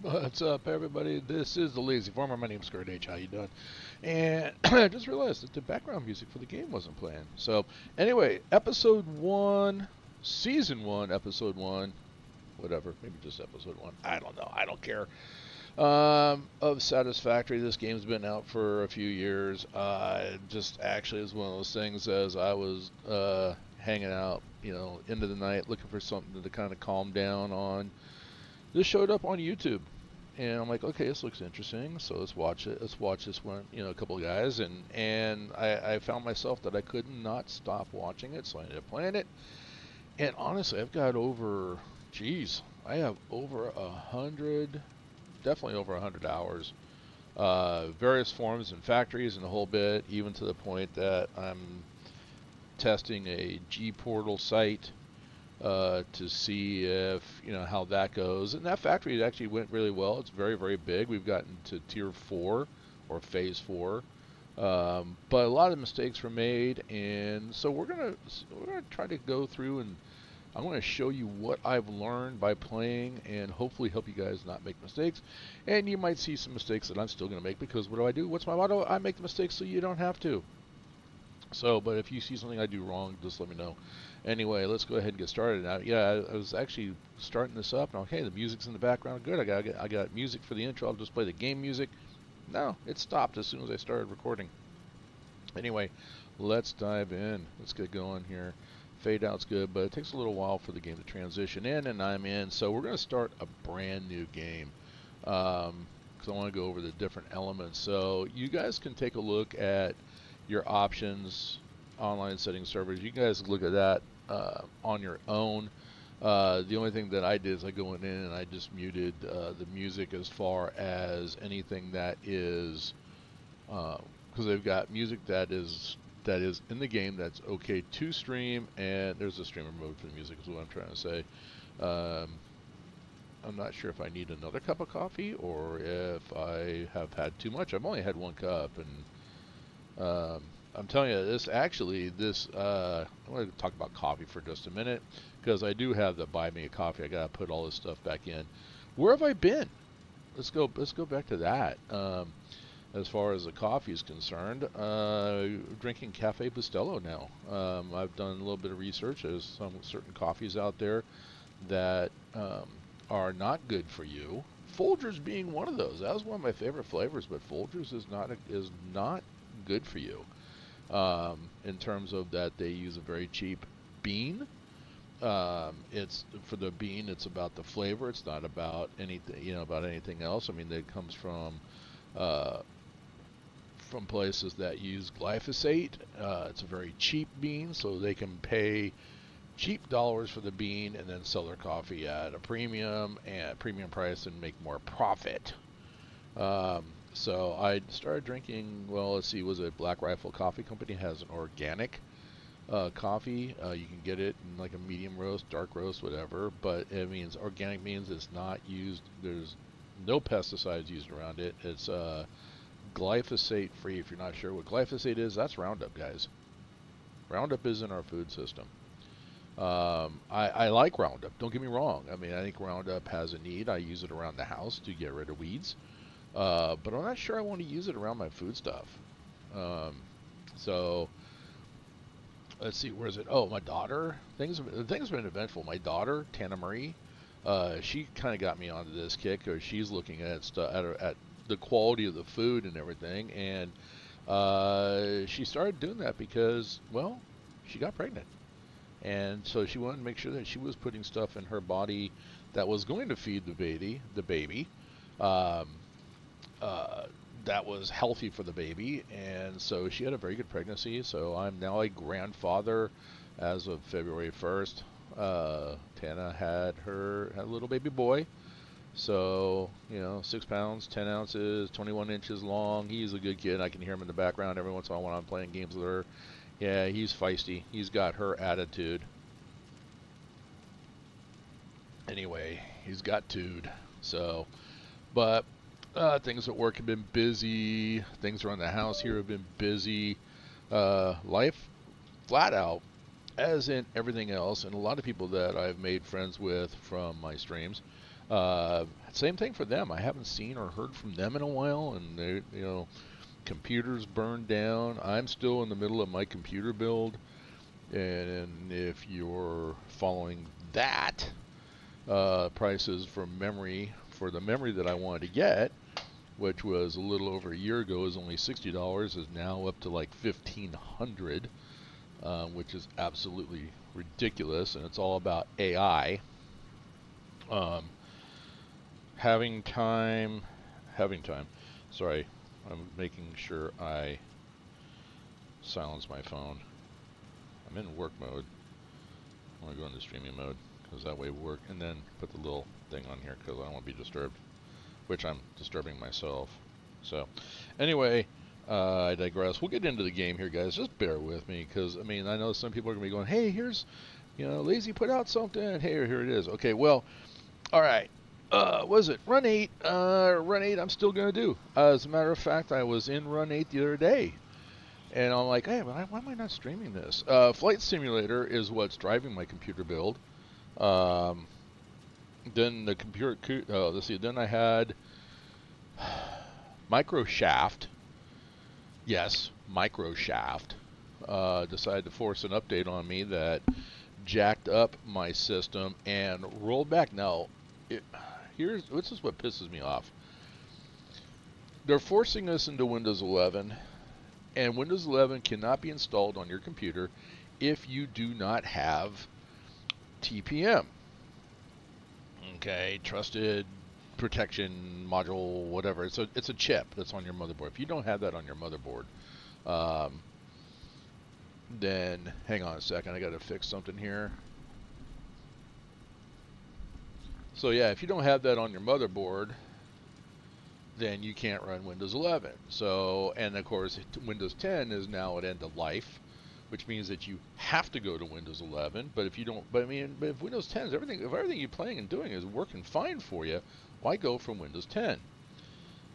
What's up, everybody? This is the Lazy Farmer. My name's Kurt H. How you doing? And I just realized that the background music for the game wasn't playing. So, anyway, episode one, season one, episode one, whatever, maybe just episode one. I don't know. I don't care. Of Satisfactory. This game's been out for a few years. Just actually is one of those things as I was hanging out, into the night, looking for something to kind of calm down on. This showed up on YouTube. And I'm like, okay, this looks interesting, so let's watch it. Let's watch this one, a couple of guys, and I found myself that I could not stop watching it, so I ended up playing it. And honestly, I've got over, geez, I have over 100, definitely over 100 hours, various forms and factories and the whole bit, even to the point that I'm testing a G Portal site to see if how that goes. And that factory actually went really well. It's very, very big. We've gotten to tier 4 or phase 4, but a lot of mistakes were made, and so we're gonna try to go through, and I'm going to show you what I've learned by playing, and hopefully help you guys not make mistakes. And you might see some mistakes that I'm still going to make, because what do I do? What's my motto? I make the mistakes so you don't have to. So, but if you see something I do wrong, just let me know. Anyway, let's go ahead and get started. Now, yeah, I was actually starting this up, and okay, the music's in the background. Good. I got music for the intro. I'll just play the game music. No, it stopped as soon as I started recording. Anyway, let's dive in. Let's get going here. Fade out's good, but it takes a little while for the game to transition in, and I'm in. So we're going to start a brand new game because I want to go over the different elements. So you guys can take a look at your options, online settings, servers. You guys look at that on your own. The only thing that I did is I go in and I just muted the music as far as anything that is, because they've got music that is in the game that's okay to stream, and there's a streamer mode for the music is what I'm trying to say. Um, I'm not sure if I need another cup of coffee or if I have had too much. I've only had one cup, and I'm telling you, I want to talk about coffee for just a minute, because I do have the buy me a coffee. I got to put all this stuff back in. Where have I been? Let's go back to that. As far as the coffee is concerned, drinking Cafe Bustelo now. I've done a little bit of research. There's some certain coffees out there that are not good for you. Folgers being one of those. That was one of my favorite flavors, but Folgers is not good for you. In terms of that, they use a very cheap bean. It's for the bean. It's about the flavor. It's not about anything else. I mean, it comes uh, from places that use glyphosate. It's a very cheap bean, so they can pay cheap dollars for the bean and then sell their coffee at a premium price and make more profit. So I started drinking. Well, let's see, was it Black Rifle Coffee Company has an organic coffee. You can get it in like a medium roast, dark roast, whatever. But it means organic means it's not used. There's no pesticides used around it. It's glyphosate free. If you're not sure what glyphosate is, that's Roundup, guys. Roundup is in our food system. I like Roundup. Don't get me wrong. I mean, I think Roundup has a need. I use it around the house to get rid of weeds. But I'm not sure I want to use it around my food stuff. So let's see, where is it? Oh, my daughter. Things have been eventful. My daughter, Tana Marie, she kind of got me onto this kick, because she's looking at stuff at the quality of the food and everything, and she started doing that because, well, she got pregnant, and so she wanted to make sure that she was putting stuff in her body that was going to feed the baby. Um, that was healthy for the baby, and so she had a very good pregnancy. So I'm now a grandfather as of February 1st. Tana had a little baby boy. So, 6 pounds, 10 ounces, 21 inches long. He's a good kid. I can hear him in the background every once in a while when I'm playing games with her. Yeah, he's feisty. He's got her attitude. Anyway, he's got tude. So, but things at work have been busy. Things around the house here have been busy. Life flat out, as in everything else, and a lot of people that I've made friends with from my streams, Same thing for them. I haven't seen or heard from them in a while, and they, computers burned down. I'm still in the middle of my computer build, and if you're following that, prices for the memory that I wanted to get, which was a little over a year ago, is only $60, is now up to like $1,500, which is absolutely ridiculous, and it's all about AI. Um, having time. Sorry, I'm making sure I silence my phone. I'm in work mode. I want to go into streaming mode because that way work, and then put the little thing on here because I don't want to be disturbed, which I'm disturbing myself. So, anyway, I digress. We'll get into the game here, guys. Just bear with me because, I know some people are going to be going, hey, here's, Lazy put out something. Hey, here it is. Okay, well, all right. Was it Run 8? Run 8 I'm still going to do. As a matter of fact, I was in Run 8 the other day. And I'm like, hey, why am I not streaming this? Flight Simulator is what's driving my computer build. Then the computer, let's see, then I had Microshaft. Yes, Microshaft. Decided to force an update on me that jacked up my system and rolled back. Now, this is what pisses me off. They're forcing us into Windows 11, and Windows 11 cannot be installed on your computer if you do not have TPM. Okay, Trusted Protection Module, whatever. It's a chip that's on your motherboard. If you don't have that on your motherboard, then hang on a second. I got to fix something here. So yeah, if you don't have that on your motherboard, then you can't run Windows 11. So, and of course, Windows 10 is now at end of life, which means that you have to go to Windows 11. But if you don't, but if Windows 10 is everything, if everything you're playing and doing is working fine for you, why go from Windows 10?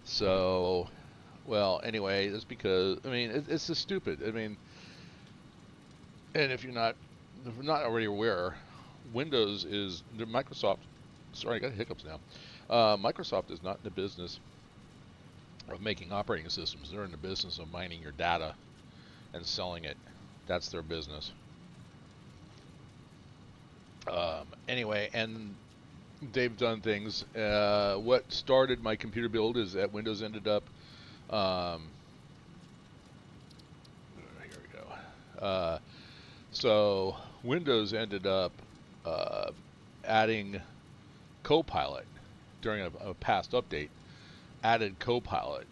So, well, anyway, that's because it's just stupid. And if you're not already aware, Windows is Microsoft. Sorry, I got hiccups now. Microsoft is not in the business of making operating systems. They're in the business of mining your data and selling it. That's their business. Anyway, and they've done things. What started my computer build is that Windows ended up. Here we go. So Windows ended up adding Copilot during a past update. Added Copilot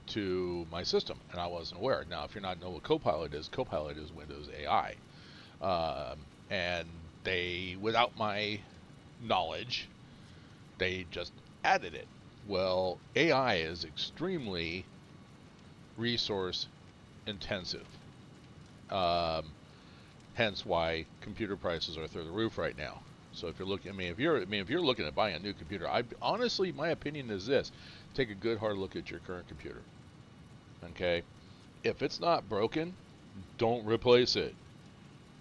to my system, and I wasn't aware. Now, if you not know what Copilot is Windows AI, and they, without my knowledge, they just added it. Well, AI is extremely resource intensive, hence why computer prices are through the roof right now. So if you're looking, if you're looking at buying a new computer, honestly, my opinion is this: take a good hard look at your current computer. Okay, if it's not broken, don't replace it.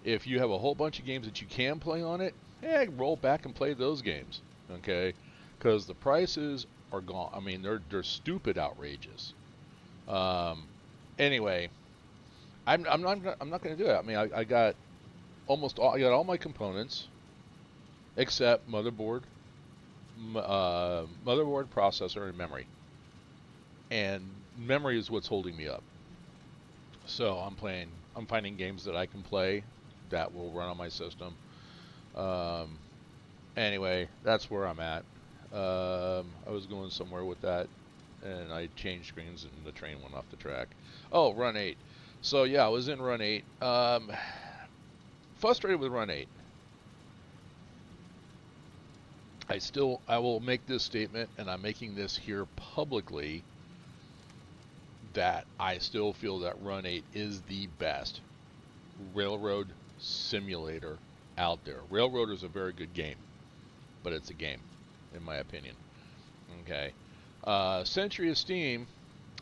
If you have a whole bunch of games that you can play on it, roll back and play those games. Okay, because the prices are gone. They're stupid outrageous. Anyway, I'm not going to do it. I got all my components except motherboard, processor, and memory. And memory is what's holding me up. So I'm finding games that I can play that will run on my system. Anyway, that's where I'm at. I was going somewhere with that, and I changed screens, and the train went off the track. Oh, Run 8. So yeah, I was in Run 8. Frustrated with Run 8. I will make this statement, and I'm making this here publicly, that I still feel that Run 8 is the best railroad simulator out there. Railroad is a very good game, but it's a game, in my opinion. Okay. Century of Steam,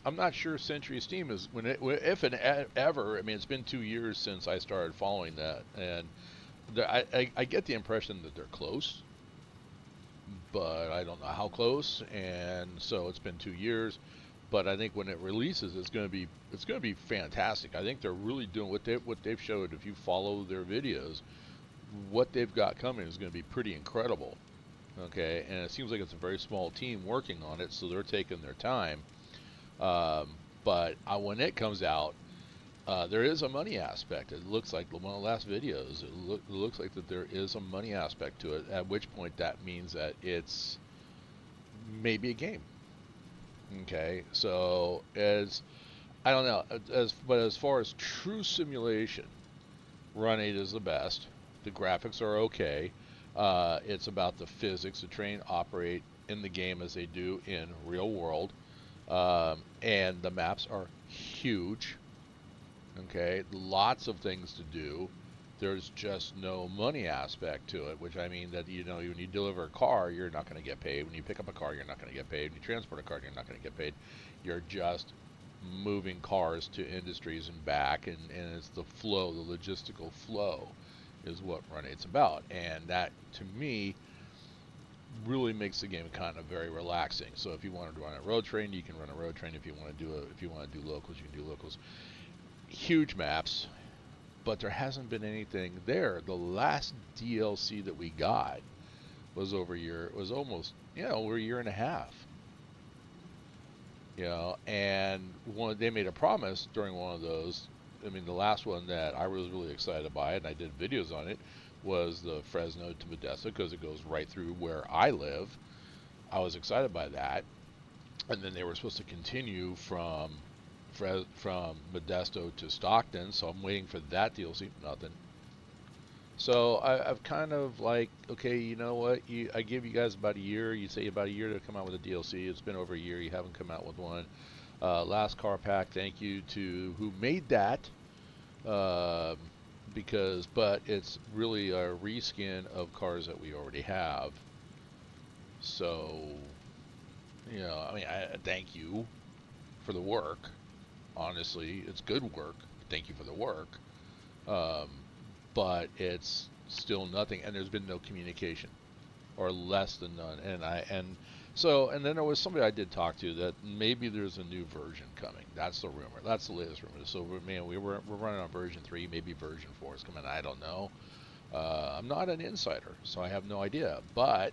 I'm not sure Century of Steam is, if and ever, it's been 2 years since I started following that, and I get the impression that they're close, but I don't know how close. And so it's been 2 years. But I think when it releases, it's going to be fantastic. I think they're really doing what they've showed. If you follow their videos, what they've got coming is going to be pretty incredible. Okay, and it seems like it's a very small team working on it, so they're taking their time. Um, but when it comes out, there is a money aspect. It looks like one of the last videos. It looks like that there is a money aspect to it. At which point, that means that it's maybe a game. Okay, so as I don't know, but as far as true simulation, Run 8 is the best. The graphics are okay. It's about the physics to train, operate in the game as they do in real world, and the maps are huge. Okay, lots of things to do. There's just no money aspect to it, which I mean that when you deliver a car, you're not going to get paid. When you pick up a car, you're not going to get paid. When you transport a car, you're not going to get paid. You're just moving cars to industries and back, and it's the flow, the logistical flow, is what Run 8's about, and that to me really makes the game kind of very relaxing. So if you want to run a road train, you can run a road train. If you want to do locals, you can do locals. Huge maps, but there hasn't been anything there. The last DLC that we got was over a year. It was almost over a year and a half. And they made a promise during one of those. I mean, the last one that I was really excited by, and I did videos on it, was the Fresno to Modesto, because it goes right through where I live. I was excited by that, and then they were supposed to continue from Modesto to Stockton, so I'm waiting for that DLC. Nothing. So I've kind of like, okay, you know what? I give you guys about a year. You say about a year to come out with a DLC. It's been over a year. You haven't come out with one. Last car pack. Thank you to who made that. But it's really a reskin of cars that we already have. So, I mean, I thank you for the work. Honestly, it's good work. Thank you for the work. But it's still nothing, and there's been no communication, or less than none. And then there was somebody I did talk to that maybe there's a new version coming. That's the rumor. That's the latest rumor. So we're running on version 3, maybe version 4 is coming. I don't know. I'm not an insider, so I have no idea. But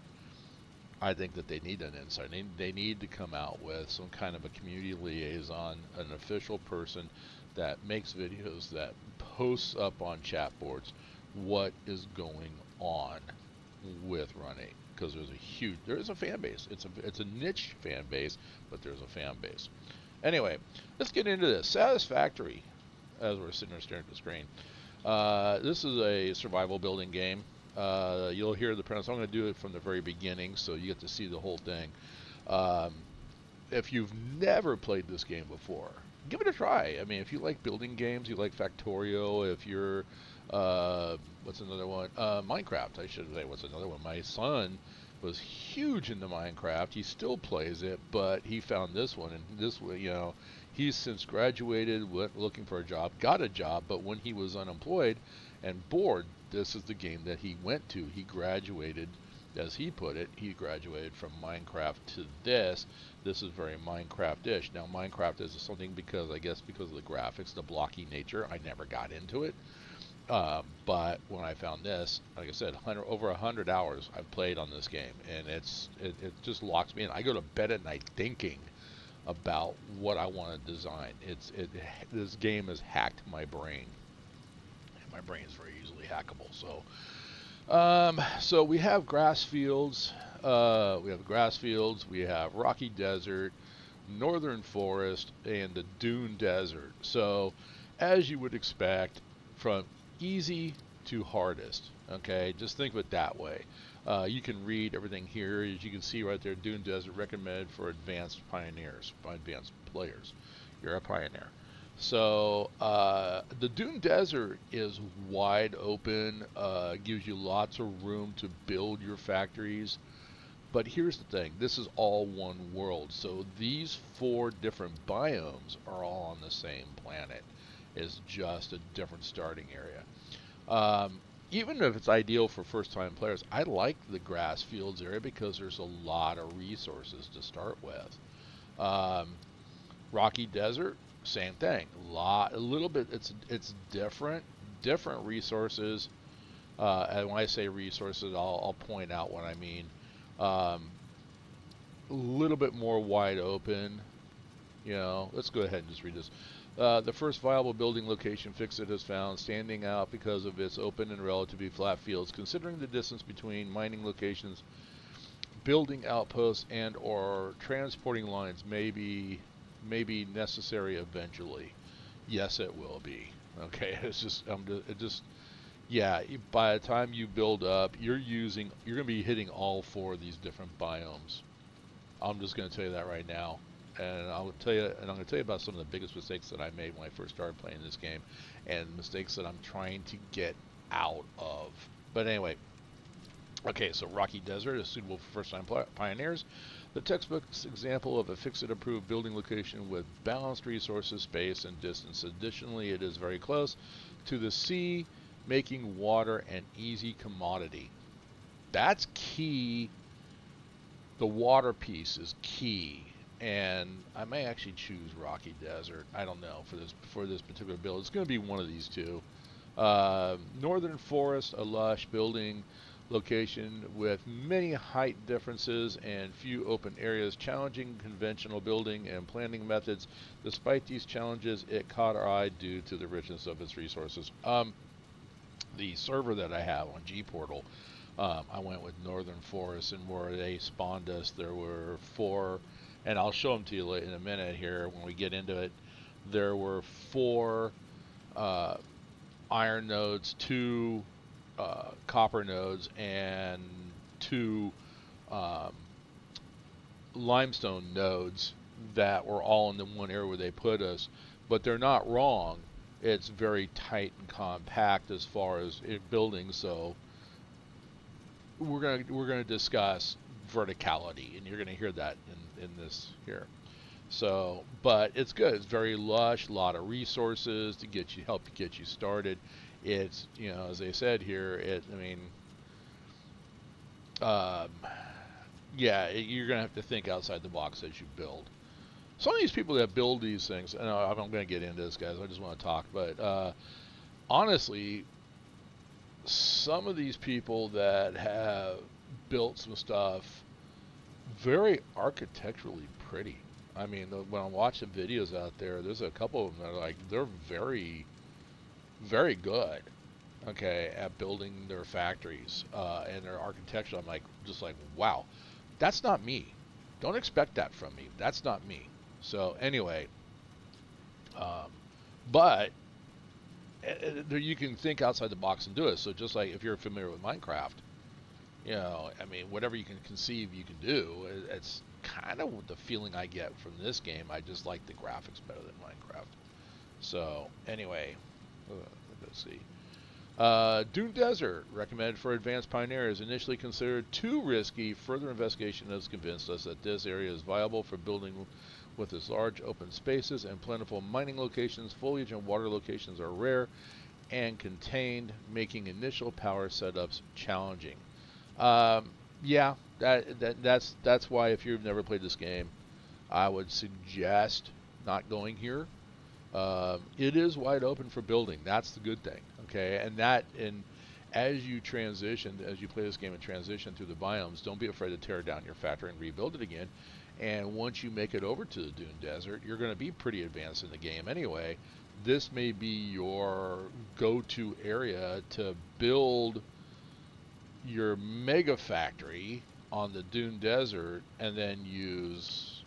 I think that they need an insider. They need to come out with some kind of a community liaison, an official person that makes videos, that posts up on chat boards what is going on with Run 8, because there is a fan base. It's a niche fan base, but there's a fan base. Anyway, let's get into this. Satisfactory, as we're sitting there staring at the screen. This is a survival building game. You'll hear the premise. I'm going to do it from the very beginning, so you get to see the whole thing. If you've never played this game before, give it a try. I mean, if you like building games, you like Factorio, if you're, what's another one? Minecraft, I should say. What's another one? My son was huge into Minecraft. He still plays it, but he found this one, and this one, he's since graduated, went looking for a job, got a job, but when he was unemployed and bored, this is the game that he went to. He graduated, as he put it, from Minecraft to this. This is very Minecraft-ish. Now, Minecraft is something because of the graphics, the blocky nature, I never got into it. But when I found this, like I said, over 100 hours I've played on this game, and it just locks me in. I go to bed at night thinking about what I want to design. This game has hacked my brain. My brain is very easily hackable. So we have grass fields. We have rocky desert, northern forest, and the dune desert. So, as you would expect, from easy to hardest. Okay, just think of it that way. You can read everything here. As you can see right there, dune desert recommended for advanced players. You're a pioneer. So the dune desert is wide open, gives you lots of room to build your factories. But here's the thing, this is all one world. So these 4 different biomes are all on the same planet. It's just a different starting area. even if it's ideal for first-time players, I like the grass fields area because there's a lot of resources to start with. Um, Rocky Desert, same thing. A little bit. It's different resources. And when I say resources, I'll point out what I mean. Um, a little bit more wide open. Let's go ahead and just read this. The first viable building location FICSIT has found standing out because of its open and relatively flat fields. Considering the distance between mining locations, building outposts and/or transporting lines may be necessary eventually. Yes, it will be. Okay, yeah. By the time you build up, you're going to be hitting all four of these different biomes. I'm just going to tell you that right now, and I'm going to tell you about some of the biggest mistakes that I made when I first started playing this game, and mistakes that I'm trying to get out of. But anyway, okay, so Rocky Desert is suitable for first-time pioneers. The textbook's example of a FICSIT-approved building location with balanced resources, space, and distance. Additionally, it is very close to the sea, making water an easy commodity. That's key. The water piece is key, and I may actually choose Rocky Desert. I don't know for this particular build. It's going to be one of these two. Northern Forest, a lush building location with many height differences and few open areas, challenging conventional building and planning methods. Despite these challenges, it caught our eye due to the richness of its resources. The server that I have on G-Portal, I went with Northern Forest, and where they spawned us, there were 4, and I'll show them to you in a minute here when we get into it. There were 4 iron nodes, 2 copper nodes, and 2 limestone nodes that were all in the one area where they put us. But they're not wrong. It's very tight and compact as far as building. So we're gonna discuss verticality, and you're gonna hear that in this here. So, but it's good. It's very lush. A lot of resources to help get you started. It's, as they said here, yeah, you're gonna have to think outside the box as you build. Some of these people that build these things, and I'm going to get into this, guys. I just want to talk, but honestly, some of these people that have built some stuff very architecturally pretty. I mean, when I'm watching videos out there, there's a couple of them that are like, they're very, very good, okay, at building their factories and their architecture. I'm just like, wow, that's not me. Don't expect that from me. That's not me. So anyway, but you can think outside the box and do it. So just like if you're familiar with Minecraft, whatever you can conceive, you can do. It's kind of the feeling I get from this game. I just like the graphics better than Minecraft. So anyway, let's see. Dune Desert, recommended for advanced pioneers, initially considered too risky. Further investigation has convinced us that this area is viable for building with its large open spaces and plentiful mining locations. Foliage and water locations are rare and contained, making initial power setups challenging. Yeah, that's why if you've never played this game, I would suggest not going here. It is wide open for building. That's the good thing. Okay, and as you play this game and transition through the biomes, don't be afraid to tear down your factory and rebuild it again. And once you make it over to the Dune Desert, you're going to be pretty advanced in the game anyway. This may be your go-to area to build your mega factory on the Dune Desert, and then use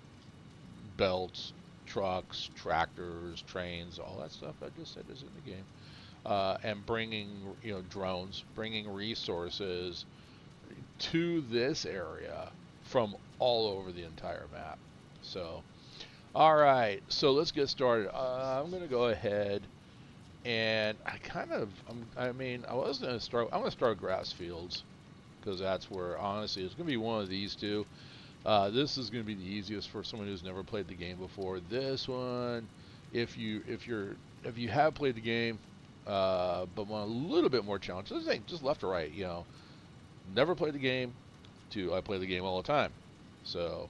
belts, trucks, tractors, trains, all that stuff I just said is in the game. And bringing, drones, bringing resources to this area from all over the entire map. So, all right, so let's get started. I'm going to go ahead and I was going to start, I'm going to start grass fields, because that's where, honestly, it's going to be one of these two. This is going to be the easiest for someone who's never played the game before. This one, if you have played the game, but want a little bit more challenge. This ain't just left or right, you know. Never played the game, to I play the game all the time. So,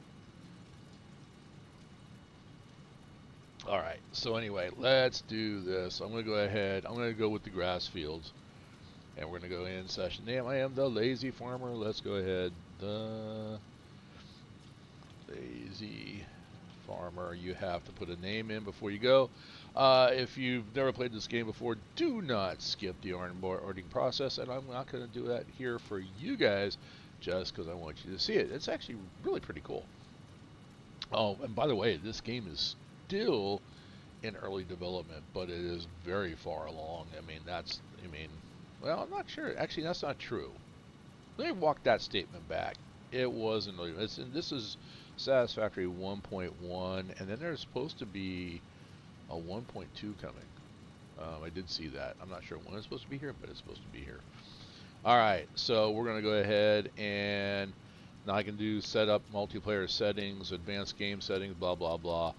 all right. So anyway, let's do this. I'm going to go ahead. I'm going to go with the grass fields. And we're going to go in session name. I am the lazy farmer. Let's go ahead. The lazy farmer. You have to put a name in before you go. If you've never played this game before, do not skip the onboarding process. And I'm not going to do that here for you guys just because I want you to see it. It's actually really pretty cool. Oh, and by the way, this game is still in early development, but it is very far along. Well, I'm not sure. Actually, that's not true. Let me walk that statement back. It wasn't. This is Satisfactory 1.1, and then there's supposed to be a 1.2 coming. I did see that. I'm not sure when it's supposed to be here, but it's supposed to be here. All right, so we're going to go ahead and now I can do setup multiplayer settings, advanced game settings, blah, blah, blah.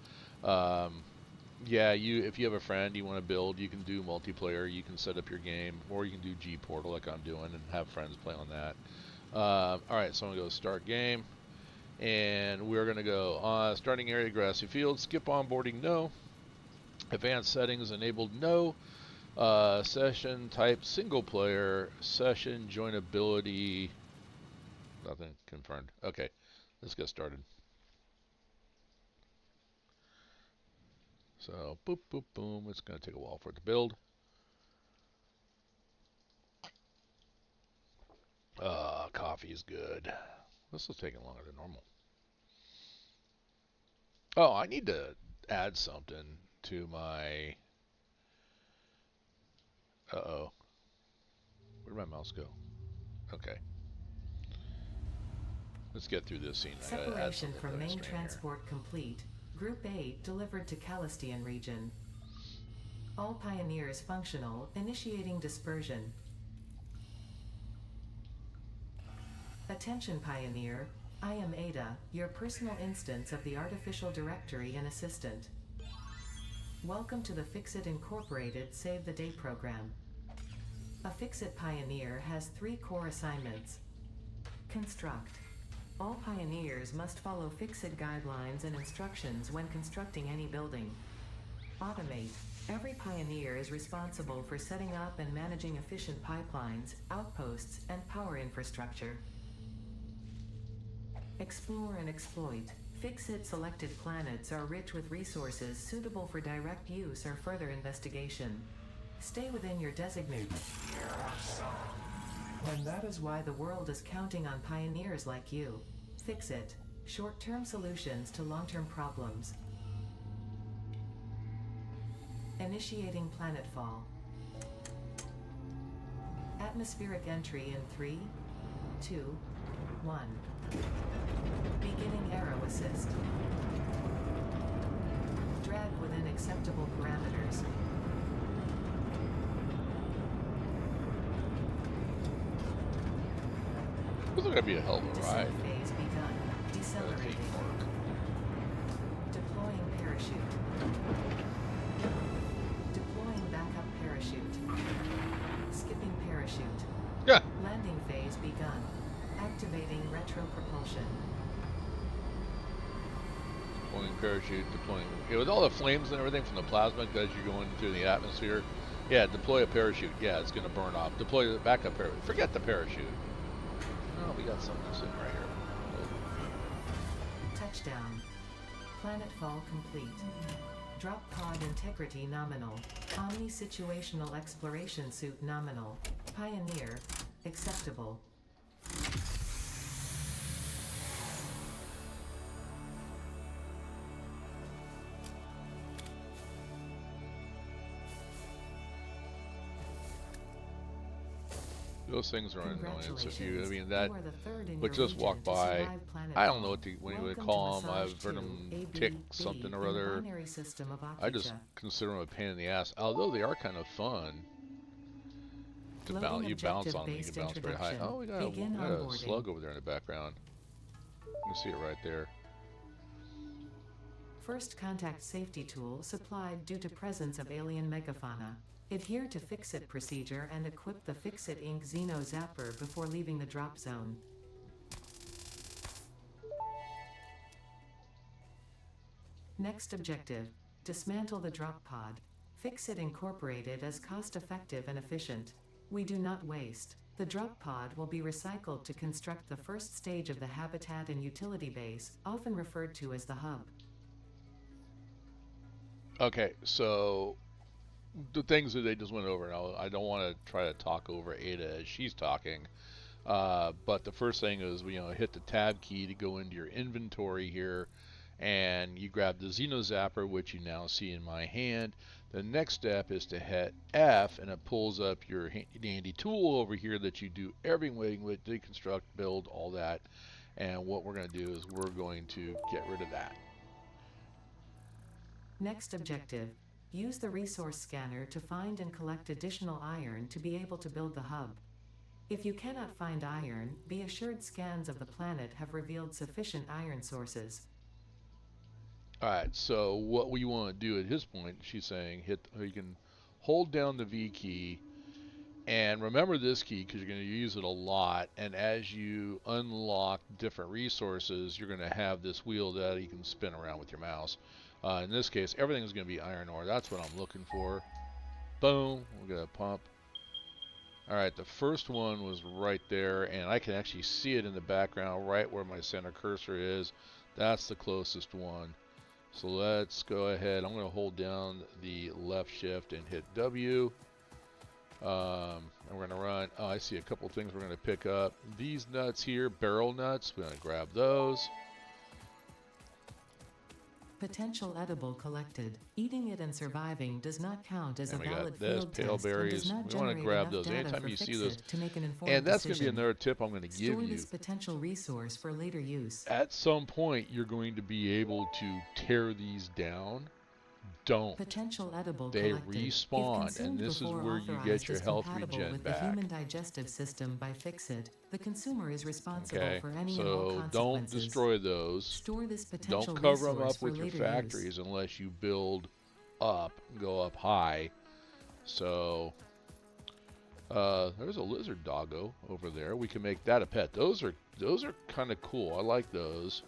Yeah, if you have a friend you want to build, you can do multiplayer. You can set up your game, or you can do G Portal like I'm doing and have friends play on that. All right, so I'm going to go start game. And we're going to go starting area, grassy field, skip onboarding, no. Advanced settings enabled, no. Session type single player, session joinability, nothing confirmed. Okay, let's get started. So, boop, boop, boom. It's going to take a while for it to build. Coffee is good. This is taking longer than normal. Oh, I need to add something to my... Uh-oh. Where'd my mouse go? Okay. Let's get through this scene. Separation from main transport complete. Group 8 delivered to Calistian region. All pioneers functional, initiating dispersion. Attention Pioneer, I am Ada, your personal instance of the artificial directory and assistant. Welcome to the FICSIT Incorporated Save the Day program. A FICSIT Pioneer has 3 core assignments. Construct. All pioneers must follow FICSIT guidelines and instructions when constructing any building. Automate. Every pioneer is responsible for setting up and managing efficient pipelines, outposts, and power infrastructure. Explore and exploit. FICSIT selected planets are rich with resources suitable for direct use or further investigation. Stay within your designated. And that is why the world is counting on pioneers like you. FICSIT. Short-term solutions to long-term problems. Initiating planetfall. Atmospheric entry in 3, 2, 1. Beginning arrow assist. Drag within acceptable parameters. This is going to be a hell of a ride. Descent phase begun. Decelerating. Deploying parachute. Deploying backup parachute. Skipping parachute. Yeah. Landing phase begun. Activating retro propulsion. Deploying parachute, deploying... Yeah, with all the flames and everything from the plasma as you're going through the atmosphere, yeah, deploy a parachute. Yeah, it's going to burn off. Deploy the backup parachute. Forget the parachute. Oh, we got something sitting right here. Touchdown. Planetfall complete. Drop pod integrity nominal. Omni situational exploration suit nominal. Pioneer. Acceptable. Those things are annoying. So if you, but just walk by. I don't know what you would call them. I've heard them tick something or other. I just consider them a pain in the ass. Although they are kind of fun. You bounce on them, you can bounce very high. Oh, we got a slug over there in the background. You can see it right there. First contact safety tool supplied due to presence of alien megafauna. Adhere to FICSIT procedure and equip the FICSIT Ink Xeno Zapper before leaving the drop zone. Next objective, dismantle the drop pod. FICSIT Incorporated is cost-effective and efficient. We do not waste. The drop pod will be recycled to construct the first stage of the habitat and utility base, often referred to as the hub. Okay, so the things that they just went over, and I don't want to try to talk over Ada as she's talking, but the first thing is, hit the tab key to go into your inventory here, and you grab the Xeno Zapper, which you now see in my hand. The next step is to hit F, and it pulls up your handy tool over here that you do everything with: deconstruct, build, all that. And what we're going to do is we're going to get rid of that. Next objective, use the resource scanner to find and collect additional iron to be able to build the hub. If you cannot find iron, be assured scans of the planet have revealed sufficient iron sources. Alright, so what we want to do at this point, she's saying, you can hold down the V key, and remember this key because you're going to use it a lot, and as you unlock different resources, you're going to have this wheel that you can spin around with your mouse. In this case, everything is going to be iron ore. That's what I'm looking for. Boom, we're going to pump. Alright, the first one was right there, and I can actually see it in the background right where my center cursor is. That's the closest one. So let's go ahead. I'm going to hold down the left shift and hit W. And we're going to run. Oh, I see a couple things we're going to pick up. These nuts here, barrel nuts. We're going to grab those. Potential edible collected. Eating it and surviving does not count as a And we valid got this, field pale test and berries. does not We want to generate grab enough those data anytime for you see FICSIT those. to make an informed And that's going to be decision. another tip I'm going to give Store you. this potential resource for later use. At some point, you're going to be able to tear these down. Don't. Potential edible They collected. respawn, and this is where you get your health regen with back. the human digestive system by FICSIT. The consumer is responsible Okay, for any and all so consequences. don't destroy those. Store this potential Don't cover them resource up for with your later factories use. unless you build up, go up high. So there's a lizard doggo over there. We can make that a pet. Those are kind of cool. I like those.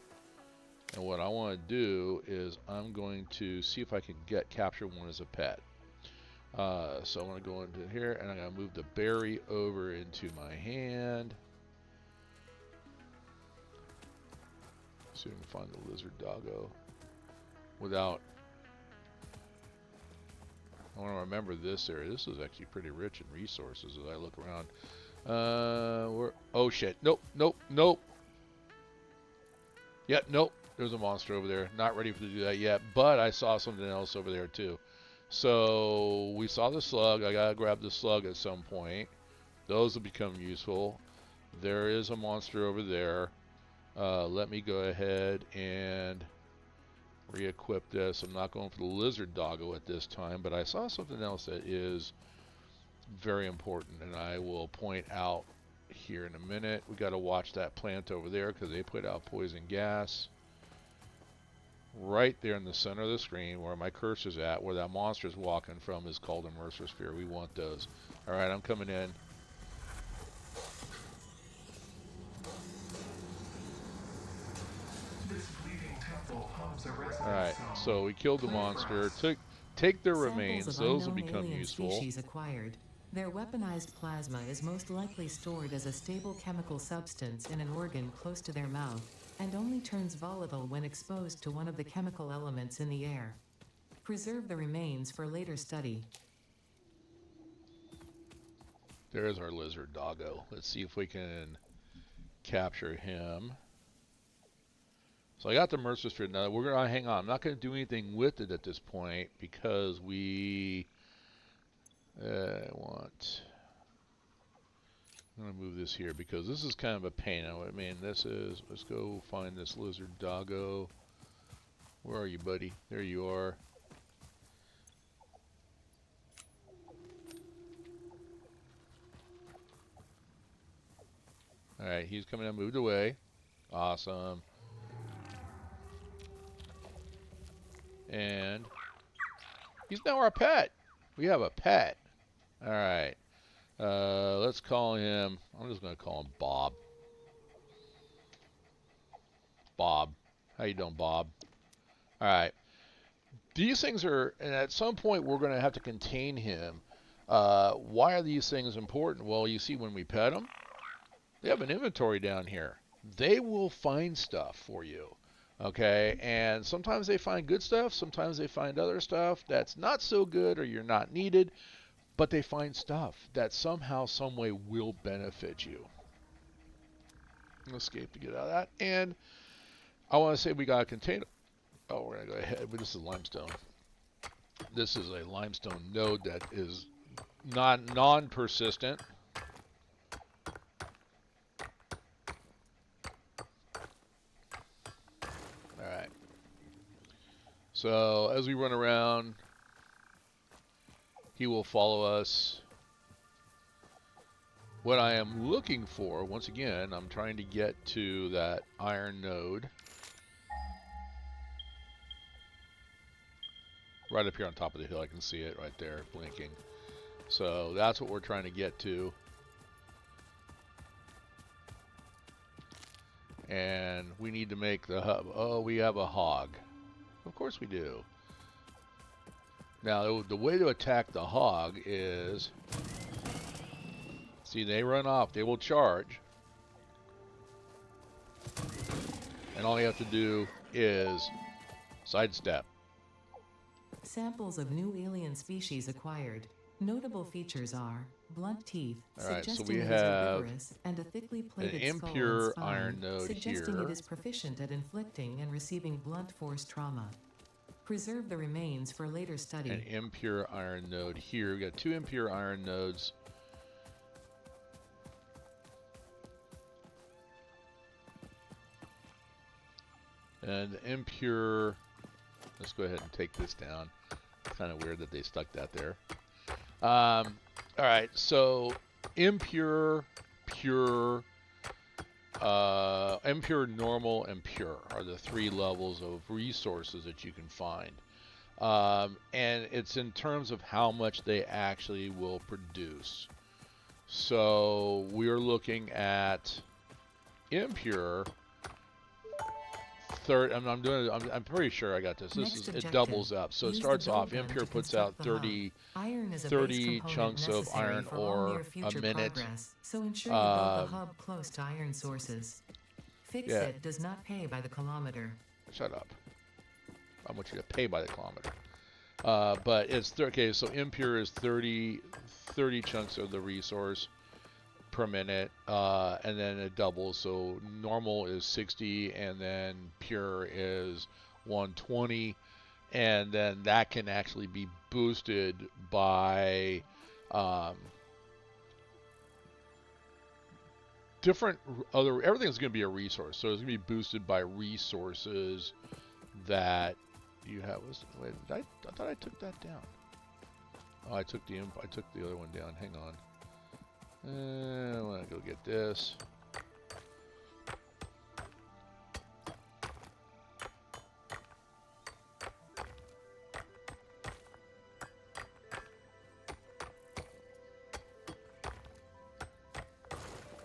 And what I want to do is I'm going to see if I can capture one as a pet. So I want to go into here, and I'm going to move the berry over into my hand. See if I can find the lizard doggo without. I want to remember this area. This is actually pretty rich in resources as I look around. Oh shit! Nope, nope, nope. Yep, nope. There's a monster over there. Not ready to do that yet, but I saw something else over there too. So we saw the slug. I gotta grab the slug at some point. Those will become useful. There is a monster over there. Let me go ahead and re-equip this. I'm not going for the lizard doggo at this time, but I saw something else that is very important, and I will point out here in a minute. We got to watch that plant over there because they put out poison gas. Right there in the center of the screen where my cursor's at, where that monster's walking from, is called a Mercer Sphere. We want those. Alright, I'm coming in. Alright, so we killed the monster. Take their remains. Those will become useful. Species acquired. Their weaponized plasma is most likely stored as a stable chemical substance in an organ close to their mouth, and only turns volatile when exposed to one of the chemical elements in the air. Preserve the remains for later study. There's our lizard doggo. Let's see if we can capture him. So I got the Mercer Sphere. Now we're gonna hang on. I'm not gonna do anything with it at this point because we I'm gonna move this here because this is kind of a pain. I mean, let's go find this lizard doggo. Where are you, buddy? There you are. Alright, he's coming up, moved away. Awesome. And he's now our pet. We have a pet. All right. Let's call him. I'm just gonna call him Bob. Bob. How you doing, Bob? All right. These things are, and at some point we're going to have to contain him. Why are these things important? Well, you see, when we pet them, they have an inventory down here. They will find stuff for you. Okay, and sometimes they find good stuff, sometimes they find other stuff that's not so good or you're not needed, but they find stuff that somehow, some way will benefit you. Escape to get out of that. And I want to say we got a container. Oh, we're going to go ahead. This is limestone. This is a limestone node that is non-persistent. All right. So as we run around, he will follow us. What I am looking for, once again, I'm trying to get to that iron node. Right up here on top of the hill, I can see it right there, blinking. So that's what we're trying to get to. And we need to make the hub. Oh, we have a hog. Of course we do. Now, the way to attack the hog is... See, they run off. They will charge. And all you have to do is sidestep. Samples of new alien species acquired. Notable features are blunt teeth, Alright, so suggesting we it is have herbivorous, and a thickly plated an skull impure and spine, iron node suggesting here. it is proficient at inflicting and receiving blunt force trauma. Preserve the remains for later study. An impure iron node here. We got 2 impure iron nodes. And impure, let's go ahead and take this down. It's kind of weird that they stuck that there. All right, so impure, pure, impure, normal, and pure are the 3 levels of resources that you can find. And it's in terms of how much they actually will produce. So we're looking at impure. I'm pretty sure I got this. It doubles up. So it starts off, impure puts out 30 chunks of iron ore a minute. So ensure you build the hub close to iron sources. FICSIT does not pay by the kilometer. Shut up. I want you to pay by the kilometer. But it's okay. So impure is 30 chunks of the resource per minute, and then it doubles. So normal is 60, and then pure is 120, and then that can actually be boosted by different other. Everything's going to be a resource, so it's going to be boosted by resources that you have. Wait, I thought I took that down. Oh, I took the other one down. Hang on. I'm gonna go get this.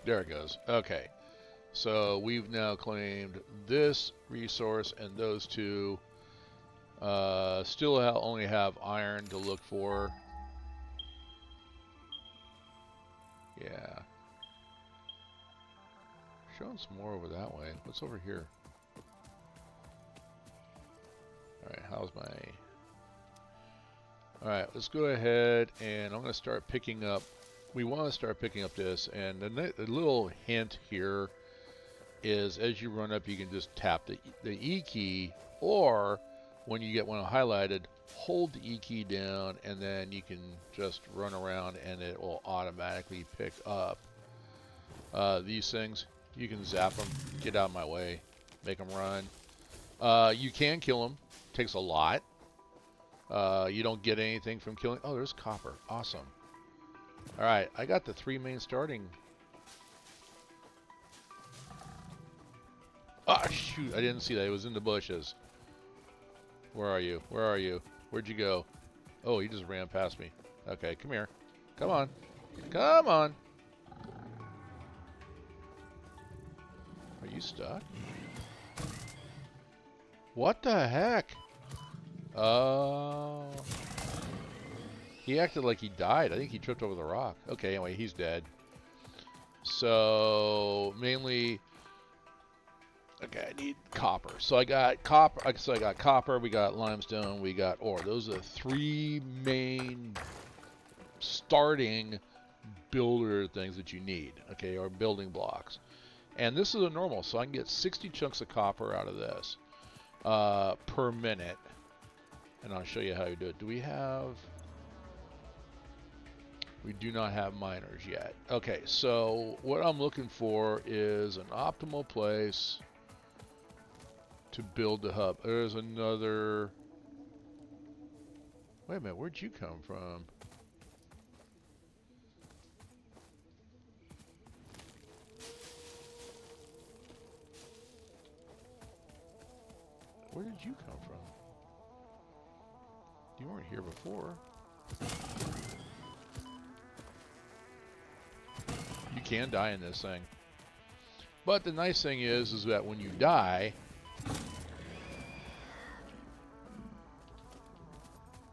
There it goes. Okay. So we've now claimed this resource and those 2. Still only have iron to look for. Yeah. Showing some more over that way. What's over here? Alright, how's my... Alright, let's go ahead and I'm going to start picking up... We want to start picking up this, and the little hint here is as you run up you can just tap the E key, or when you get one highlighted, hold the E key down and then you can just run around and it will automatically pick up these things. You can zap them, get out of my way, make them run. You can kill them, takes a lot. You don't get anything from killing. Oh, there's copper, awesome. Alright, I got the 3 main starting. Ah, shoot, I didn't see that, it was in the bushes. Where are you? Where are you? Where'd you go? Oh, he just ran past me. Okay, come here. Come on. Come on. Are you stuck? What the heck? Oh. He acted like he died. I think he tripped over the rock. Okay, anyway, he's dead. So, mainly... Okay, I need copper. So I got copper. So I got copper. We got limestone. We got ore. Those are the three main starting builder things that you need. Okay, or building blocks. And this is a normal, so I can get 60 chunks of copper out of this per minute. And I'll show you how you do it. Do we have? We do not have miners yet. Okay, so what I'm looking for is an optimal place to build the hub. There's another... Wait a minute, where'd you come from? Where did you come from? You weren't here before. You can die in this thing. But the nice thing is that when you die...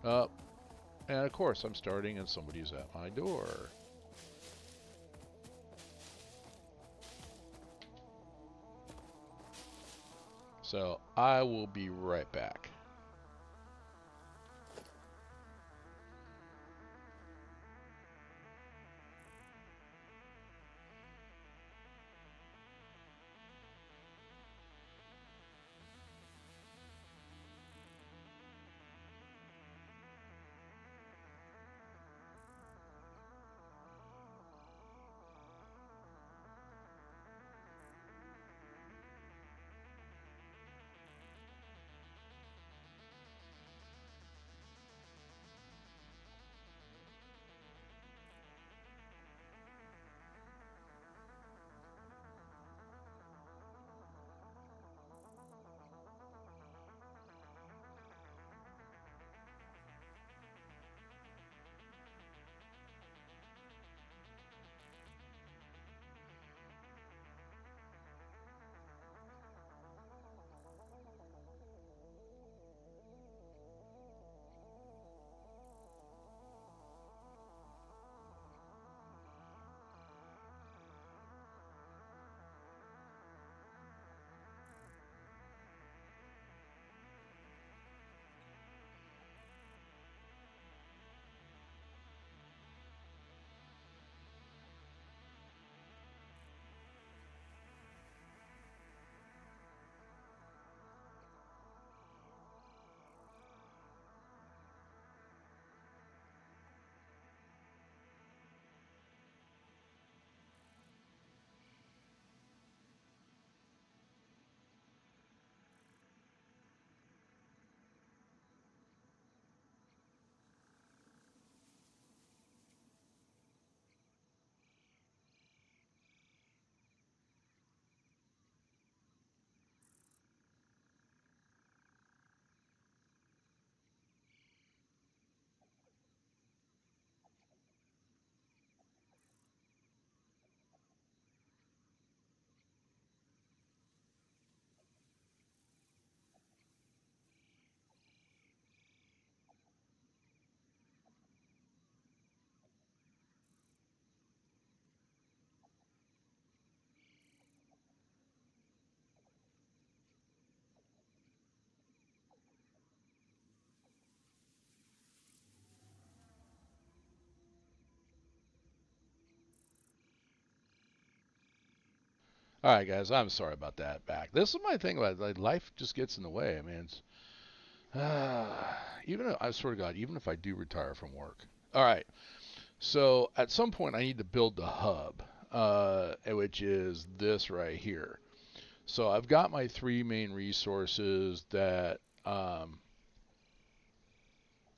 and of course I'm starting and somebody's at my door. So I will be right back. All right, guys, I'm sorry about that. Back. This is my thing about like, life just gets in the way. I mean, it's even if, I swear to God, even if I do retire from work. All right. So at some point, I need to build the hub, which is this right here. So I've got my three main resources that I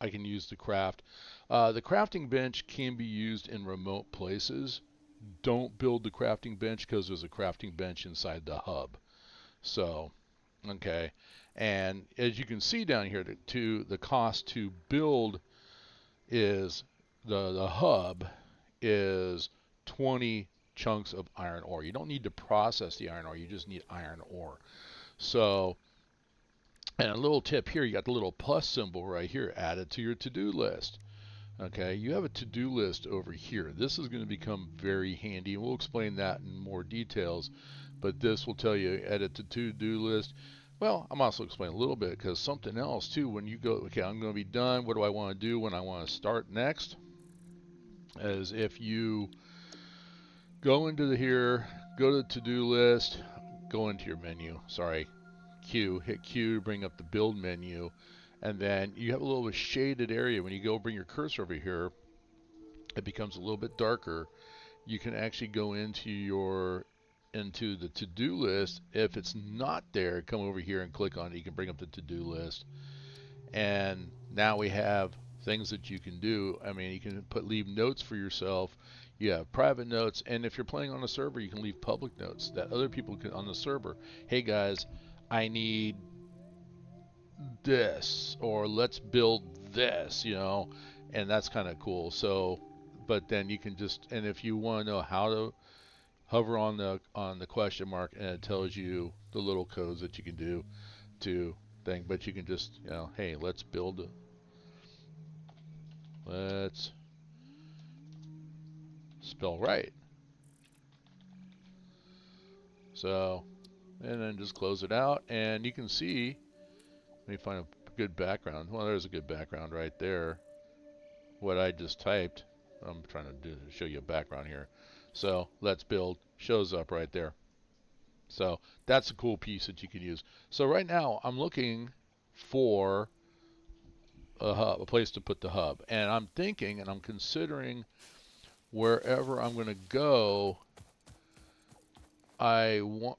can use to craft. The crafting bench can be used in remote places. Don't build the crafting bench because there's a crafting bench inside the hub. So, okay. And as you can see down here, the cost to build is the hub is 20 chunks of iron ore. You don't need to process the iron ore, you just need iron ore. So, and a little tip here, you got the little plus symbol right here added to your to-do list. Okay, you have a to-do list over here. This is going to become very handy, and we'll explain that in more details. But this will tell you edit the to-do list. Well, I'm also explaining a little bit because something else too. When you go, okay, I'm going to be done. What do I want to do when I want to start next? As if you go into here, go to the to-do list, go into your menu. Sorry, Q. Hit Q to bring up the build menu. And then you have a little shaded area. When you go bring your cursor over here, it becomes a little bit darker. You can actually go into the to-do list. If it's not there, come over here and click on it. You can bring up the to-do list. And now we have things that you can do. I mean, you can leave notes for yourself. You have private notes, and if you're playing on a server, you can leave public notes that other people can on the server. Hey guys, I need this, or let's build this, and that's kind of cool. So, but then you can just, and if you want to know how to hover on the question mark, and it tells you the little codes that you can do to thing. But you can just, hey, let's spell right. So, and then just close it out, and you can see. Let me find a good background. Well, there's a good background right there. What I just typed, I'm trying to show you a background here. So let's build shows up right there. So that's a cool piece that you can use. So right now I'm looking for a place to put the hub, and I'm thinking and I'm considering wherever I'm going to go. Oh,